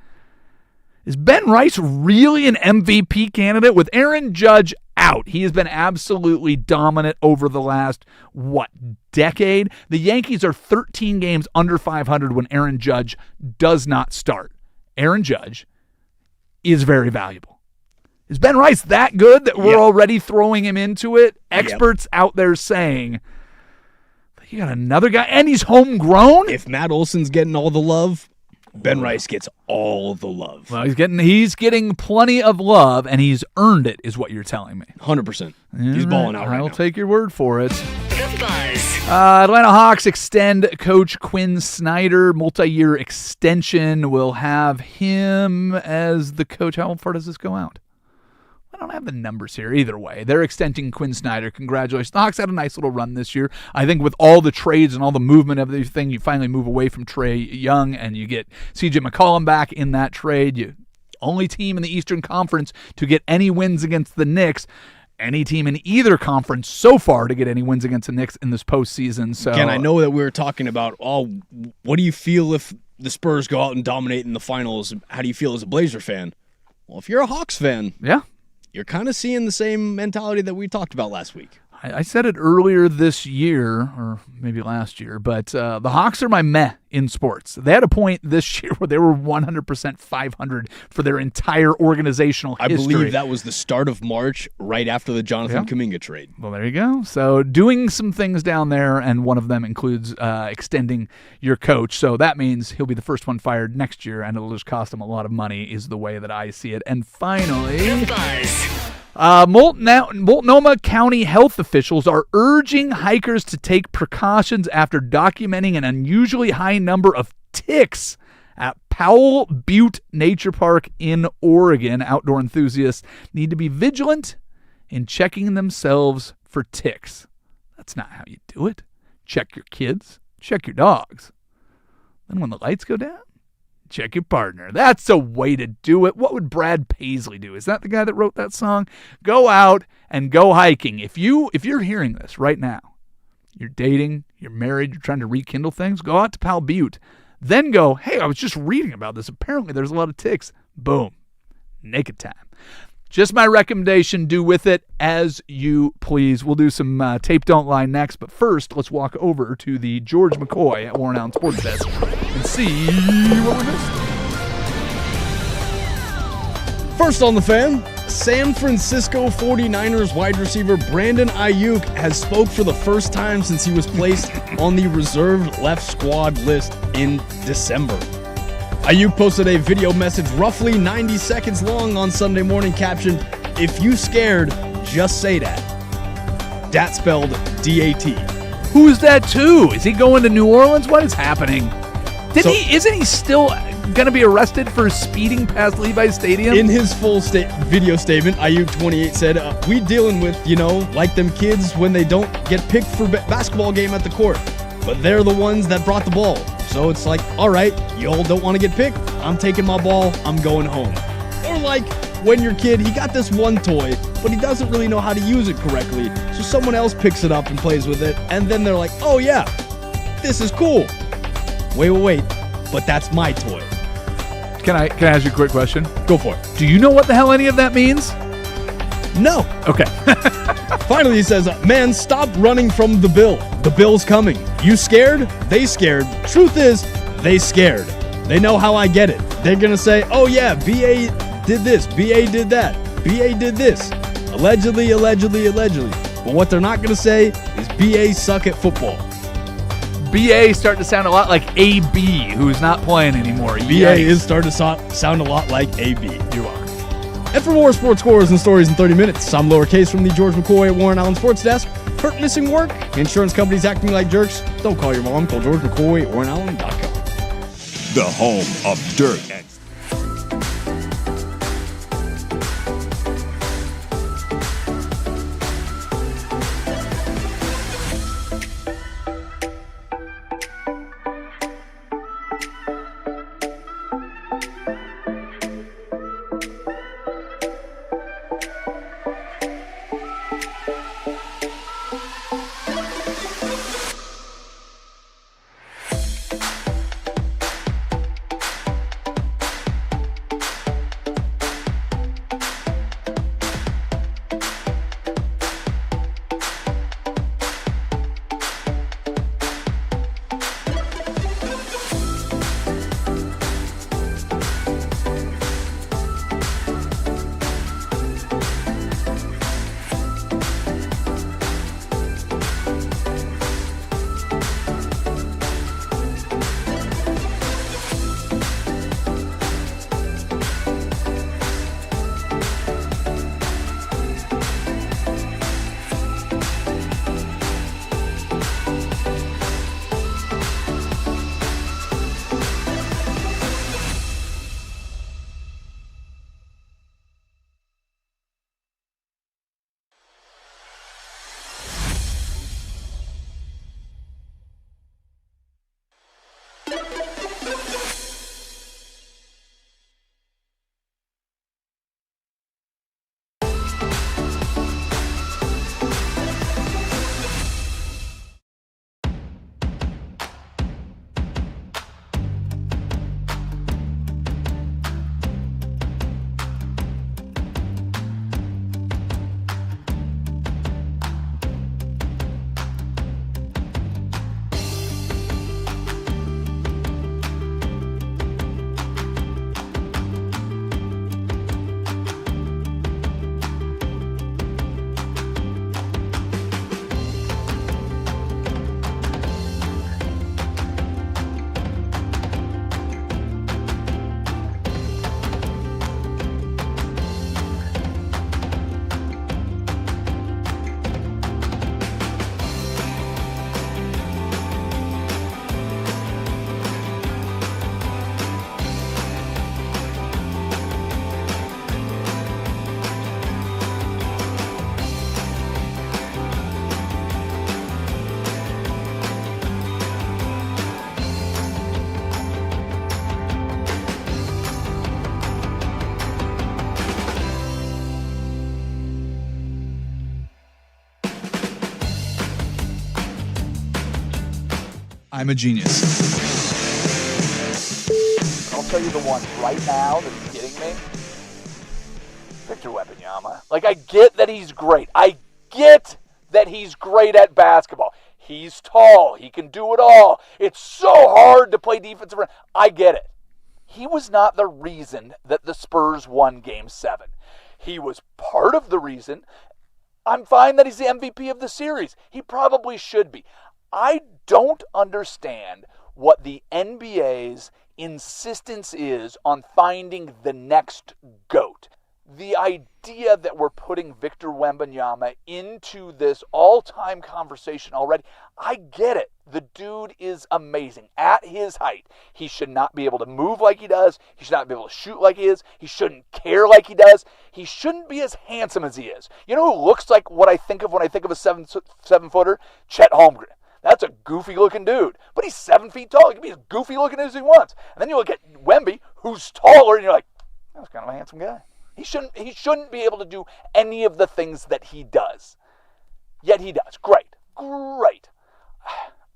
Is Ben Rice really an MVP candidate? With Aaron Judge out, he has been absolutely dominant over the last, decade? The Yankees are 13 games under 500 when Aaron Judge does not start. Aaron Judge is very valuable. Is Ben Rice that good that we're already throwing him into it? Experts out there saying, you got another guy, and he's homegrown? If Matt Olson's getting all the love, Ben Rice gets all the love. Well, he's getting plenty of love, and he's earned it, is what you're telling me. 100%. He's balling out right now. I'll take your word for it. The Buzz. Atlanta Hawks extend Coach Quinn Snyder. Multi-year extension will have him as the coach. How far does this go out? I don't have the numbers here. Either way, they're extending Quinn Snyder. Congratulations. The Hawks had a nice little run this year. I think with all the trades and all the movement of everything, you finally move away from Trae Young and you get C.J. McCollum back in that trade. You only team in the Eastern Conference to get any wins against the Knicks. Any team in either conference so far to get any wins against the Knicks in this postseason. So again, I know that we were talking about, what do you feel if the Spurs go out and dominate in the finals? How do you feel as a Blazer fan? Well, if you're a Hawks fan, you're kind of seeing the same mentality that we talked about last week. I said it earlier this year, or maybe last year, but the Hawks are my meh in sports. They had a point this year where they were 100% 500 for their entire organizational history. I believe that was the start of March, right after the Jonathan Kuminga trade. Well, there you go. So doing some things down there, and one of them includes extending your coach. So that means he'll be the first one fired next year, and it'll just cost him a lot of money is the way that I see it. And finally... The Buzz. Multnomah County health officials are urging hikers to take precautions after documenting an unusually high number of ticks at Powell Butte Nature Park in Oregon. Outdoor enthusiasts need to be vigilant in checking themselves for ticks. That's not how you do it. Check your kids, check your dogs. Then when the lights go down, check your partner. That's a way to do it. What would Brad Paisley do? Is that the guy that wrote that song? Go out and go hiking. If you're hearing this right now, you're dating, you're married, you're trying to rekindle things, go out to Powell Butte. Then go, hey, I was just reading about this. Apparently there's a lot of ticks. Boom. Naked time. Just my recommendation. Do with it as you please. We'll do some Tape Don't Lie next, but first, let's walk over to the George McCoy at Warren Allen Sports Desk and see what we missed. First on the Fan, San Francisco 49ers wide receiver Brandon Ayuk has spoke for the first time since he was placed on the reserved left squad list in December. Ayuk posted a video message roughly 90 seconds long on Sunday morning captioned, "If you scared, just say that." Dat spelled D-A-T. Who's that to? Is he going to New Orleans? What is happening? Isn't he still going to be arrested for speeding past Levi's Stadium? In his full video statement, Ayuk 28 said, we dealing with, like them kids when they don't get picked for basketball game at the court. But they're the ones that brought the ball. So it's like, all right, you all don't want to get picked. I'm taking my ball. I'm going home. Or like when your kid, he got this one toy, but he doesn't really know how to use it correctly. So someone else picks it up and plays with it. And then they're like, oh yeah, this is cool. Wait. But that's my toy. Can I ask you a quick question? Go for it. Do you know what the hell any of that means? No. Okay. Finally, he says, man, stop running from the bill. The bill's coming. You scared? They scared. Truth is, they scared. They know how I get it. They're going to say, oh yeah, BA did this. BA did that. BA did this. Allegedly. But what they're not going to say is BA suck at football. BA starting to sound a lot like AB, who's not playing anymore. BA is starting to sound a lot like AB. You are. And for more sports scores and stories in 30 minutes, I'm lowercase from the George McCoy at Warren Allen Sports Desk. Hurt, missing work? Insurance companies acting like jerks? Don't call your mom. Call George McCoy at WarrenAllen.com. The home of dirt and I'm a genius. I'll tell you the one right now that's getting me. Victor Wembanyama. Like, I get that he's great. I get that he's great at basketball. He's tall. He can do it all. It's so hard to play defensive. I get it. He was not the reason that the Spurs won Game 7. He was part of the reason. I'm fine that he's the MVP of the series. He probably should be. I don't understand what the NBA's insistence is on finding the next GOAT. the idea that we're putting Victor Wembanyama into this all-time conversation already, I get it. The dude is amazing. At his height, he should not be able to move like he does. He should not be able to shoot like he is. He shouldn't care like he does. He shouldn't be as handsome as he is. You know who looks like what I think of when I think of a seven-footer? Chet Holmgren. That's a goofy-looking dude. But he's 7 feet tall. He can be as goofy-looking as he wants. And then you look at Wemby, who's taller, and you're like, that's kind of a handsome guy. He shouldn't be able to do any of the things that he does. Yet he does. Great.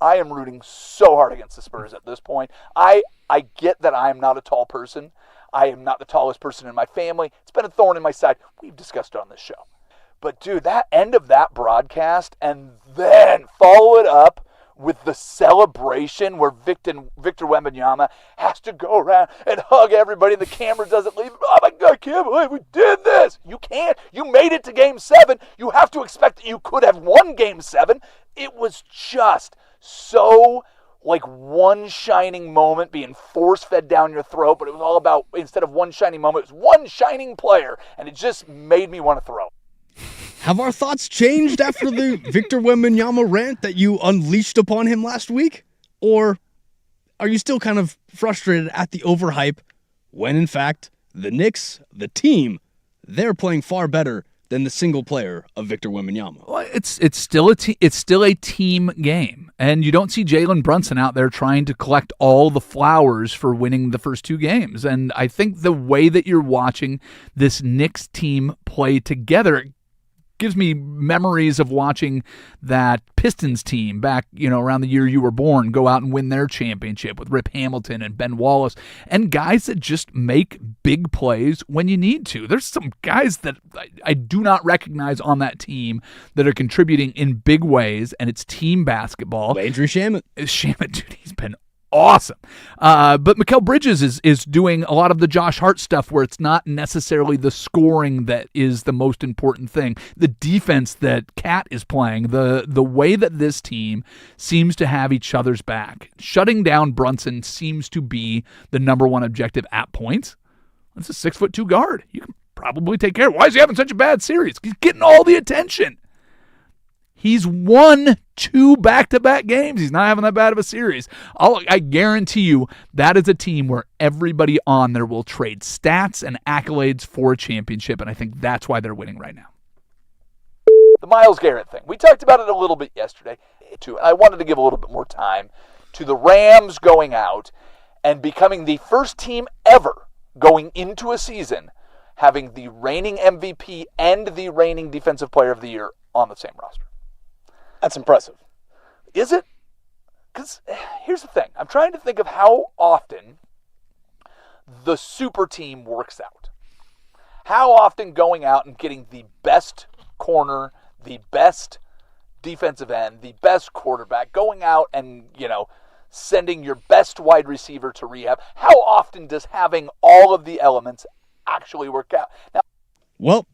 I am rooting so hard against the Spurs at this point. I get that I am not a tall person. I am not the tallest person in my family. It's been a thorn in my side. We've discussed it on this show. But, dude, that end of that broadcast and then follow it up with the celebration where Victor Wembanyama has to go around and hug everybody and the camera doesn't leave. Oh, my God, I can't believe we did this. You can't. You made it to Game 7. You have to expect that you could have won Game 7. It was just so like one shining moment being force-fed down your throat, but it was all about, instead of one shining moment, it was one shining player, and it just made me want to throw. Have our thoughts changed after the Victor Wembanyama rant that you unleashed upon him last week? Or are you still kind of frustrated at the overhype when, in fact, the Knicks, the team, they're playing far better than the single player of Victor Wembanyama? Well, it's still a team game, and you don't see Jalen Brunson out there trying to collect all the flowers for winning the first 2 games. And I think the way that you're watching this Knicks team play together gives me memories of watching that Pistons team back, around the year you were born, go out and win their championship with Rip Hamilton and Ben Wallace and guys that just make big plays when you need to. There's some guys that I do not recognize on that team that are contributing in big ways, and it's team basketball. Landry Shamet. Shamet, dude, he's been awesome. But Mikal Bridges is doing a lot of the Josh Hart stuff where it's not necessarily the scoring that is the most important thing. The defense that Cat is playing, the way that this team seems to have each other's back. Shutting down Brunson seems to be the number one objective at points. That's a 6'2" guard. You can probably take care of it. Why is he having such a bad series? He's getting all the attention. He's won 2 back-to-back games. He's not having that bad of a series. I guarantee you that is a team where everybody on there will trade stats and accolades for a championship, and I think that's why they're winning right now. The Myles Garrett thing. We talked about it a little bit yesterday, too. I wanted to give a little bit more time to the Rams going out and becoming the first team ever going into a season having the reigning MVP and the reigning Defensive Player of the Year on the same roster. That's impressive. Is it? Because here's the thing. I'm trying to think of how often the super team works out. How often going out and getting the best corner, the best defensive end, the best quarterback, going out and, sending your best wide receiver to rehab. How often does having all of the elements actually work out? Now, well,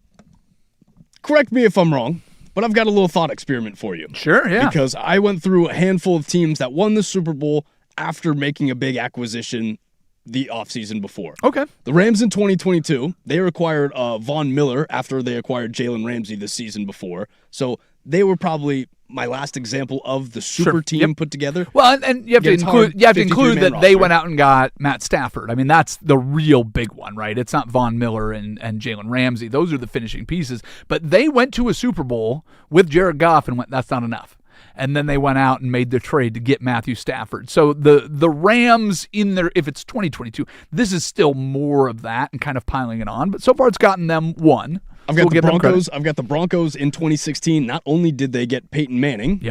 correct me if I'm wrong, but I've got a little thought experiment for you. Sure, yeah. Because I went through a handful of teams that won the Super Bowl after making a big acquisition the offseason before. Okay. The Rams in 2022, they acquired Von Miller after they acquired Jalen Ramsey the season before. So they were probably my last example of the super team put together. Well, and you have to include that they went out and got Matt Stafford. I mean, that's the real big one, right? It's not Von Miller and Jalen Ramsey. Those are the finishing pieces. But they went to a Super Bowl with Jared Goff and went, that's not enough. And then they went out and made the trade to get Matthew Stafford. So the Rams in their, if it's 2022, this is still more of that and kind of piling it on. But so far it's gotten them one. I've got the Broncos. I've got the Broncos in 2016. Not only did they get Peyton Manning, they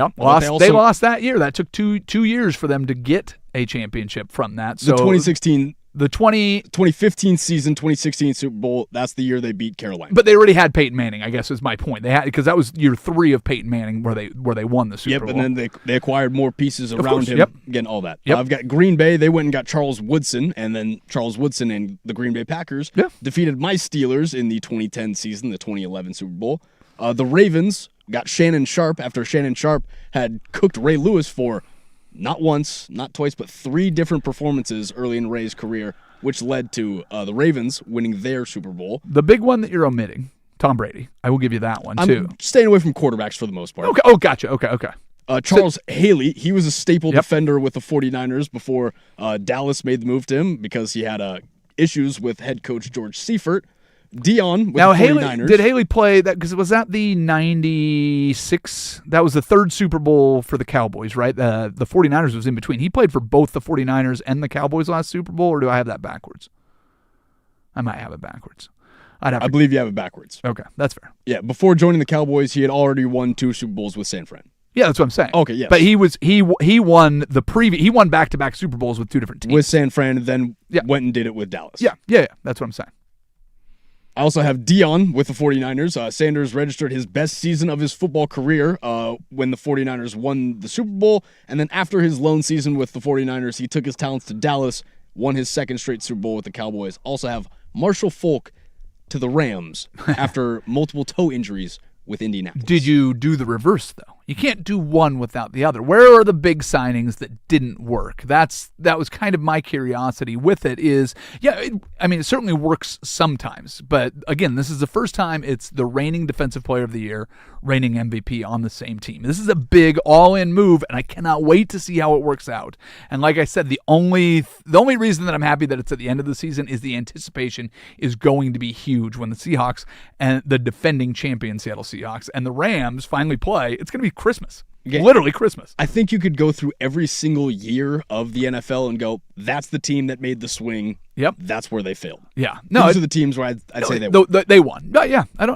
lost that year. That took two years for them to get a championship from that. So the 2016. The 2015 season, 2016 Super Bowl, that's the year they beat Carolina. But they already had Peyton Manning, I guess is my point. They had, because that was year 3 of Peyton Manning where they won the Super Bowl. Yep, and then they acquired more pieces around him, again, all that. Yep. I've got Green Bay. They went and got Charles Woodson, and then Charles Woodson and the Green Bay Packers defeated my Steelers in the 2010 season, the 2011 Super Bowl. The Ravens got Shannon Sharp after Shannon Sharp had cooked Ray Lewis for not once, not twice, but 3 different performances early in Ray's career. which led to the Ravens winning their Super Bowl. The big one that you're omitting, Tom Brady. I will give you that one, too. I'm staying away from quarterbacks for the most part. Okay. Oh, gotcha. Okay. Charles Haley, he was a staple defender with the 49ers before Dallas made the move to him because he had issues with head coach George Seifert. Dion with the 49ers. Did Haley play that? Because was that the 96? That was the third Super Bowl for the Cowboys, right? The 49ers was in between. He played for both the 49ers and the Cowboys last Super Bowl, or do I have that backwards? I might have it backwards. I believe you have it backwards. Okay, that's fair. Yeah, before joining the Cowboys, he had already won 2 Super Bowls with San Fran. Yeah, that's what I'm saying. Okay, yes. But he won he won back-to-back Super Bowls with 2 different teams. With San Fran, and then went and did it with Dallas. Yeah, that's what I'm saying. I also have Dion with the 49ers. Sanders registered his best season of his football career when the 49ers won the Super Bowl. And then after his lone season with the 49ers, he took his talents to Dallas, won his second straight Super Bowl with the Cowboys. Also have Marshall Faulk to the Rams after multiple toe injuries with Indianapolis. Did you do the reverse, though? You can't do one without the other. Where are the big signings that didn't work? That was kind of my curiosity with it is, it certainly works sometimes. But, again, this is the first time it's the reigning Defensive Player of the Year, reigning MVP on the same team. This is a big all-in move, and I cannot wait to see how it works out. And like I said, the only reason that I'm happy that it's at the end of the season is the anticipation is going to be huge when the Seahawks and the defending champion Seattle Seahawks and the Rams finally play. It's going to be Christmas. Yeah. Literally Christmas. I think you could go through every single year of the NFL and go, that's the team that made the swing. Yep. That's where they failed. Yeah. Those are the teams where I'd say they won. But yeah. I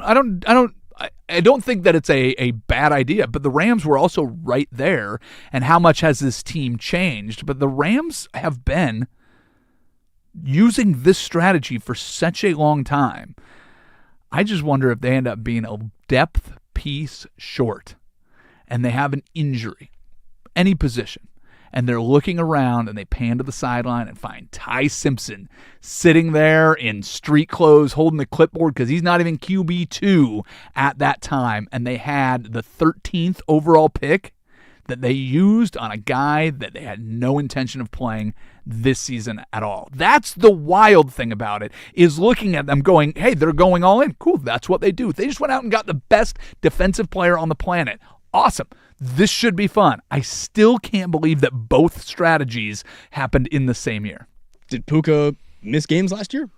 don't think that it's a bad idea, but the Rams were also right there. And how much has this team changed? But the Rams have been using this strategy for such a long time. I just wonder if they end up being a depth piece short and they have an injury, any position, and they're looking around and they pan to the sideline and find Ty Simpson sitting there in street clothes holding the clipboard because he's not even QB2 at that time, and they had the 13th overall pick that they used on a guy that they had no intention of playing this season at all. That's the wild thing about it, is looking at them going, hey, they're going all in. Cool, that's what they do. They just went out and got the best defensive player on the planet. Awesome. This should be fun. I still can't believe that both strategies happened in the same year. Did Puka miss games last year?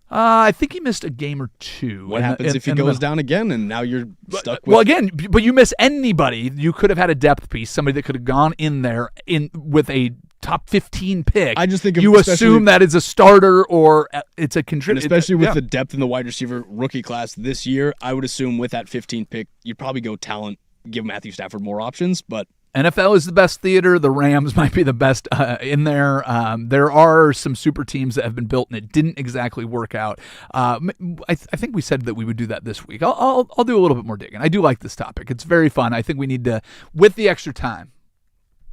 I think he missed a game or 2. What happens if he goes down again and now you're stuck with... Well, again, but you miss anybody. You could have had a depth piece, somebody that could have gone in there with a top 15 pick. I just think you assume that it's a starter or it's a contributor. Especially with the depth in the wide receiver rookie class this year, I would assume with that 15 pick, you'd probably go talent, give Matthew Stafford more options, but... NFL is the best theater. The Rams might be the best in there. There are some super teams that have been built, and it didn't exactly work out. I think we said that we would do that this week. I'll do a little bit more digging. I do like this topic. It's very fun. I think we need to, with the extra time,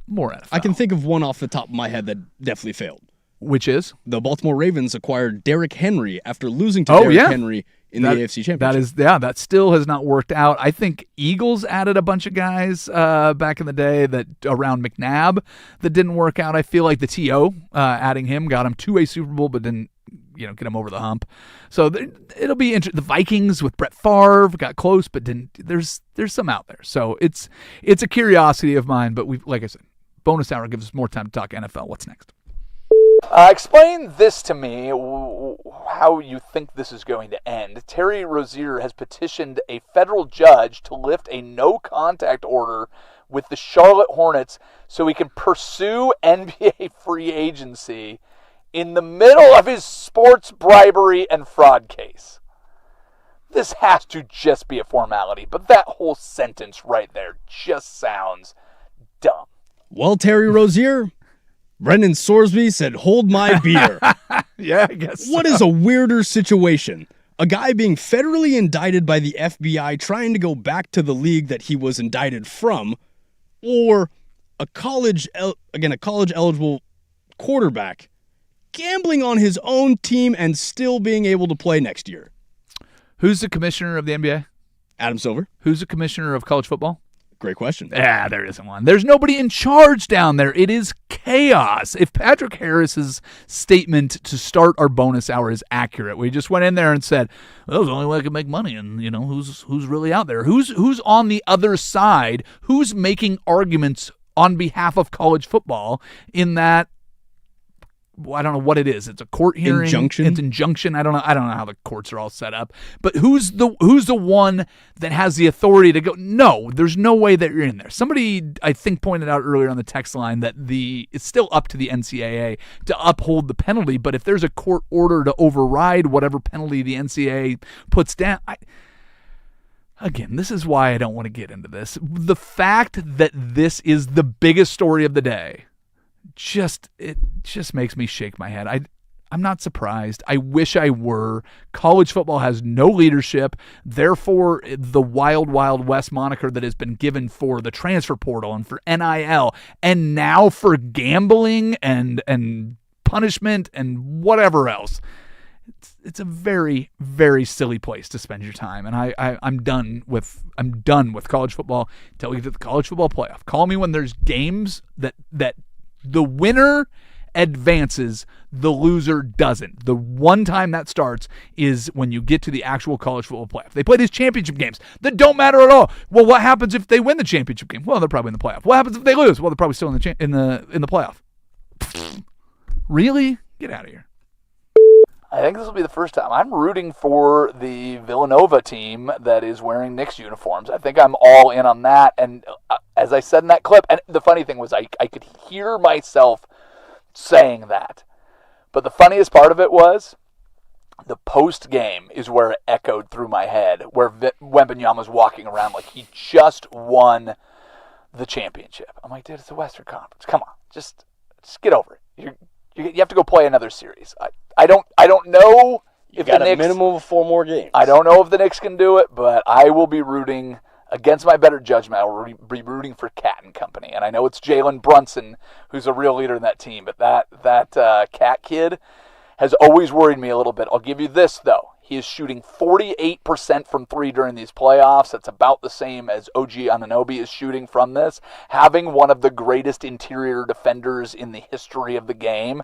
more NFL. I can think of one off the top of my head that definitely failed. Which is? The Baltimore Ravens acquired Derrick Henry after losing to Derrick Henry in the AFC Championship. That still has not worked out. I think Eagles added a bunch of guys back in the day that around McNabb that didn't work out. I feel like the T.O. Adding him got him to a Super Bowl but didn't get him over the hump. So it'll be interesting. The Vikings with Brett Favre got close but didn't. There's some out there. So it's a curiosity of mine, but like I said, bonus hour gives us more time to talk NFL. What's next? Explain this to me, how you think this is going to end. Terry Rozier has petitioned a federal judge to lift a no-contact order with the Charlotte Hornets so he can pursue NBA free agency in the middle of his sports bribery and fraud case. This has to just be a formality, but that whole sentence right there just sounds dumb. Well, Terry Rozier... Brendan Sorsby said, hold my beer. Yeah, I guess. What is a weirder situation? A guy being federally indicted by the FBI trying to go back to the league that he was indicted from, or a college-eligible quarterback gambling on his own team and still being able to play next year? Who's the commissioner of the NBA? Adam Silver. Who's the commissioner of college football? Great question. Yeah, there isn't one. There's nobody in charge down there. It is chaos. If Patrick Harris's statement to start our bonus hour is accurate, we just went in there and said, well, "There's the only way I can make money," and who's really out there, who's on the other side, who's making arguments on behalf of college football in that. I don't know what it is. It's a court hearing. Injunction? It's injunction. I don't know how the courts are all set up. But who's the one that has the authority to go? No, there's no way that you're in there. Somebody I think pointed out earlier on the text line that it's still up to the NCAA to uphold the penalty. But if there's a court order to override whatever penalty the NCAA puts down, again, this is why I don't want to get into this. The fact that this is the biggest story of the day. It just makes me shake my head. I'm not surprised. I wish I were. College football has no leadership. Therefore, the Wild Wild West moniker that has been given for the transfer portal and for NIL and now for gambling and punishment and whatever else. It's a very, very silly place to spend your time, and I'm done with college football until we get to the college football playoff. Call me when there's games that the winner advances, the loser doesn't. The one time that starts is when you get to the actual college football playoff. They play these championship games that don't matter at all. Well, what happens if they win the championship game? Well, they're probably in the playoff. What happens if they lose? Well, they're probably still in the playoff. Really? Get out of here. I think this will be the first time. I'm rooting for the Villanova team that is wearing Knicks uniforms. I think I'm all in on that. And as I said in that clip, and the funny thing was I could hear myself saying that. But the funniest part of it was the post-game is where it echoed through my head, where Wembanyama's walking around like he just won the championship. I'm like, dude, it's the Western Conference. Come on, just get over it. You have to go play another series. I don't know if got the a Knicks, minimum of 4 more games. I don't know if the Knicks can do it, but I will be rooting against my better judgment. I will be rooting for Cat and company. And I know it's Jalen Brunson who's a real leader in that team, but that Cat kid has always worried me a little bit. I'll give you this though. He is shooting 48% from 3 during these playoffs. That's about the same as OG Anunoby is shooting from this. Having one of the greatest interior defenders in the history of the game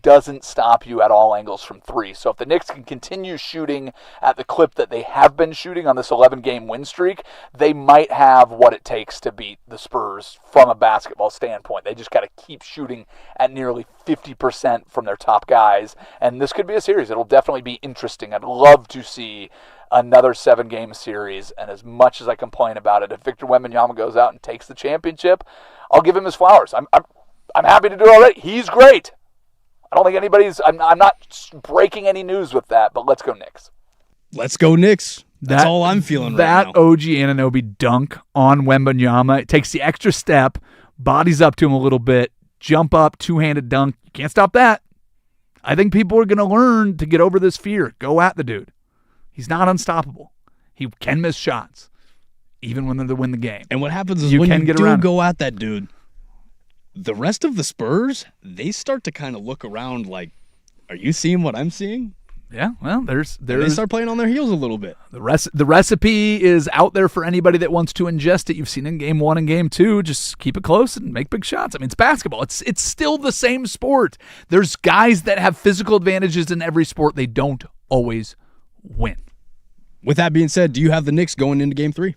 doesn't stop you at all angles from 3. So if the Knicks can continue shooting at the clip that they have been shooting on this 11-game win streak, they might have what it takes to beat the Spurs from a basketball standpoint. They just got to keep shooting at nearly 50% from their top guys. And this could be a series. It'll definitely be interesting. I'd love to see another 7-game series, and as much as I complain about it, if Victor Wembanyama goes out and takes the championship, I'll give him his flowers. I'm happy to do it already. He's great. I don't think I'm not breaking any news with that, but let's go Knicks. Let's go Knicks. That's all I'm feeling right now. That OG Anunoby dunk on Wembanyama, it takes the extra step, bodies up to him a little bit, jump up, two-handed dunk. You can't stop that. I think people are going to learn to get over this fear. Go at the dude. He's not unstoppable. He can miss shots, even when they win the game. And what happens is when you do go at that dude, the rest of the Spurs, they start to kind of look around like, are you seeing what I'm seeing? Yeah, well, there's they start playing on their heels a little bit. The recipe is out there for anybody that wants to ingest it. You've seen it in game 1 and game 2. Just keep it close and make big shots. I mean, it's basketball. It's still the same sport. There's guys that have physical advantages in every sport. They don't always win. With that being said, do you have the Knicks going into game 3?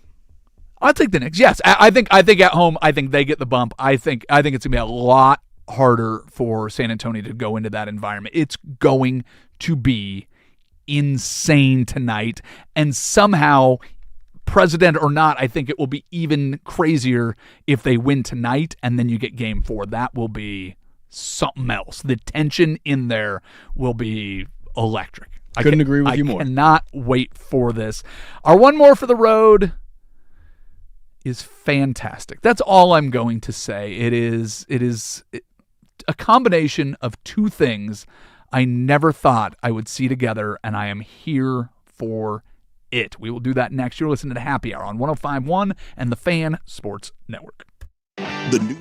I'll take the Knicks. Yes, I think at home, I think they get the bump. I think it's gonna be a lot harder for San Antonio to go into that environment. It's going to be insane tonight, and somehow, president or not, I think it will be even crazier if they win tonight and then you get game 4. That will be something else. The tension in there will be electric. Couldn't agree with you more. I cannot wait for this. Our one more for the road is fantastic. That's all I'm going to say. It is a combination of two things I never thought I would see together, and I am here for it. We will do that next. You're listening to Happy Hour on 105.1 and the Fan Sports Network. The new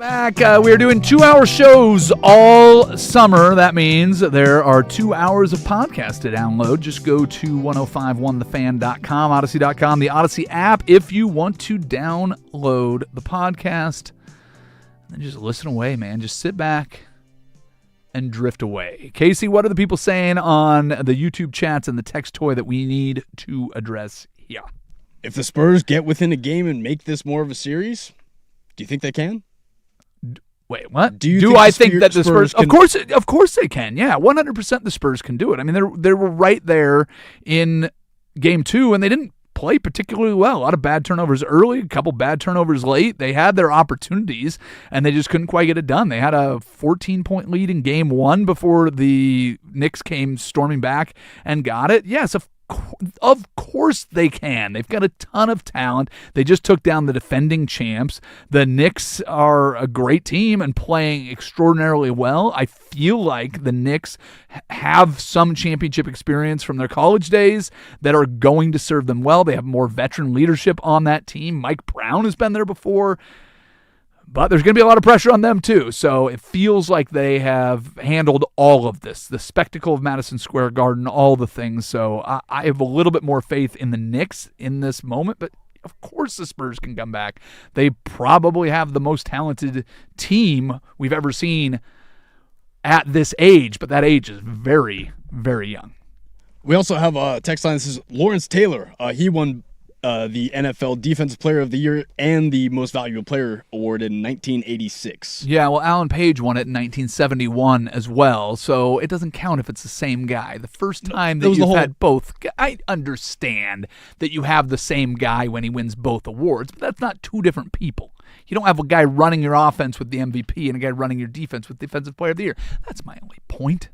Back. We are doing 2-hour shows all summer. That means there are 2 hours of podcast to download. Just go to 1051thefan.com, Odyssey.com, the Odyssey app if you want to download the podcast. And just listen away, man. Just sit back and drift away. Casey, what are the people saying on the YouTube chats and the text toy that we need to address here? If the Spurs get within a game and make this more of a series, do you think they can? Wait, what? Do I think that the Spurs can... Of course they can. Yeah, 100% the Spurs can do it. I mean, they were right there in game 2, and they didn't play particularly well. A lot of bad turnovers early, a couple bad turnovers late. They had their opportunities, and they just couldn't quite get it done. They had a 14-point lead in game 1 before the Knicks came storming back and got it. Yes, of course they can. They've got a ton of talent. They just took down the defending champs. The Knicks are a great team and playing extraordinarily well. I feel like the Knicks have some championship experience from their college days that are going to serve them well. They have more veteran leadership on that team. Mike Brown has been there before. But there's going to be a lot of pressure on them, too. So it feels like they have handled all of this, the spectacle of Madison Square Garden, all the things. So I have a little bit more faith in the Knicks in this moment. But, of course, the Spurs can come back. They probably have the most talented team we've ever seen at this age. But that age is very, very young. We also have a text line that says Lawrence Taylor. He won the NFL Defensive Player of the Year and the Most Valuable Player Award in 1986. Yeah, well, Alan Page won it in 1971 as well, so it doesn't count if it's the same guy. The first time that you've had both, I understand that you have the same guy when he wins both awards, but that's not two different people. You don't have a guy running your offense with the MVP and a guy running your defense with Defensive Player of the Year. That's my only point.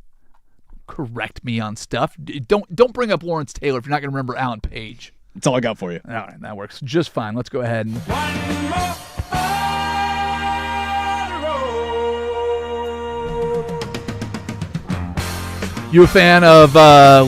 Correct me on stuff. Don't bring up Lawrence Taylor if you're not going to remember Alan Page. That's all I got for you. All right, that works just fine. Let's go ahead. You a fan of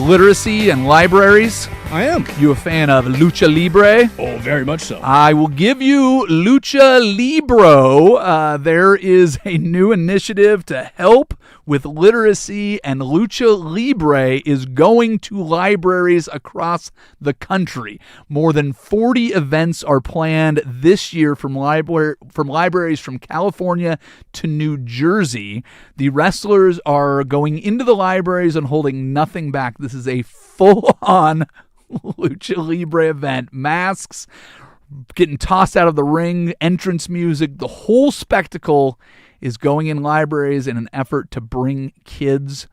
literacy and libraries? I am. You a fan of Lucha Libre? Oh, very much so. I will give you Lucha Libro. There is a new initiative to help with literacy, and Lucha Libre is going to libraries across the country. More than 40 events are planned this year from libraries from California to New Jersey. The wrestlers are going into the libraries and holding nothing back. This is a full-on Lucha Libre event. Masks, getting tossed out of the ring, entrance music, the whole spectacle is going in libraries in an effort to bring kids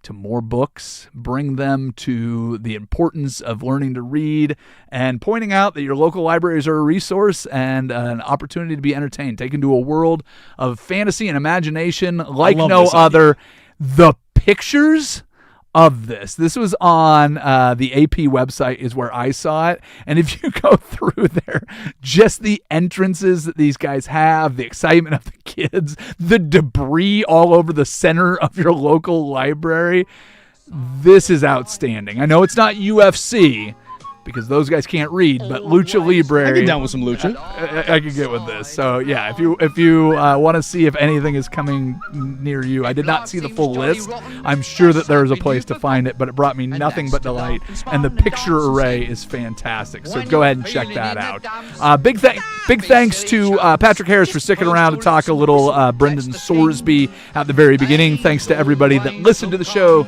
to more books, bring them to the importance of learning to read, and pointing out that your local libraries are a resource and an opportunity to be entertained. Take into a world of fantasy and imagination like no other. The pictures of this was on the AP website is where I saw it, and if you go through there, just the entrances that these guys have, the excitement of the kids, the debris all over the center of your local library, this is outstanding. I know it's not UFC because those guys can't read, but Lucha Libre, I get down with some Lucha. I could get with this. So yeah, if you want to see if anything is coming near you, I did not see the full list. I'm sure that there is a place to find it, but it brought me nothing but delight, and the picture array is fantastic. So go ahead and check that out. Big thanks to Patrick Harris for sticking around to talk a little Brendan Sorsby at the very beginning. Thanks to everybody that listened to the show.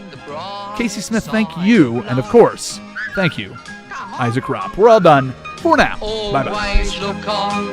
Casey Smith, thank you, and of course, thank you, Isaac Ropp. We're all done for now. Bye-bye.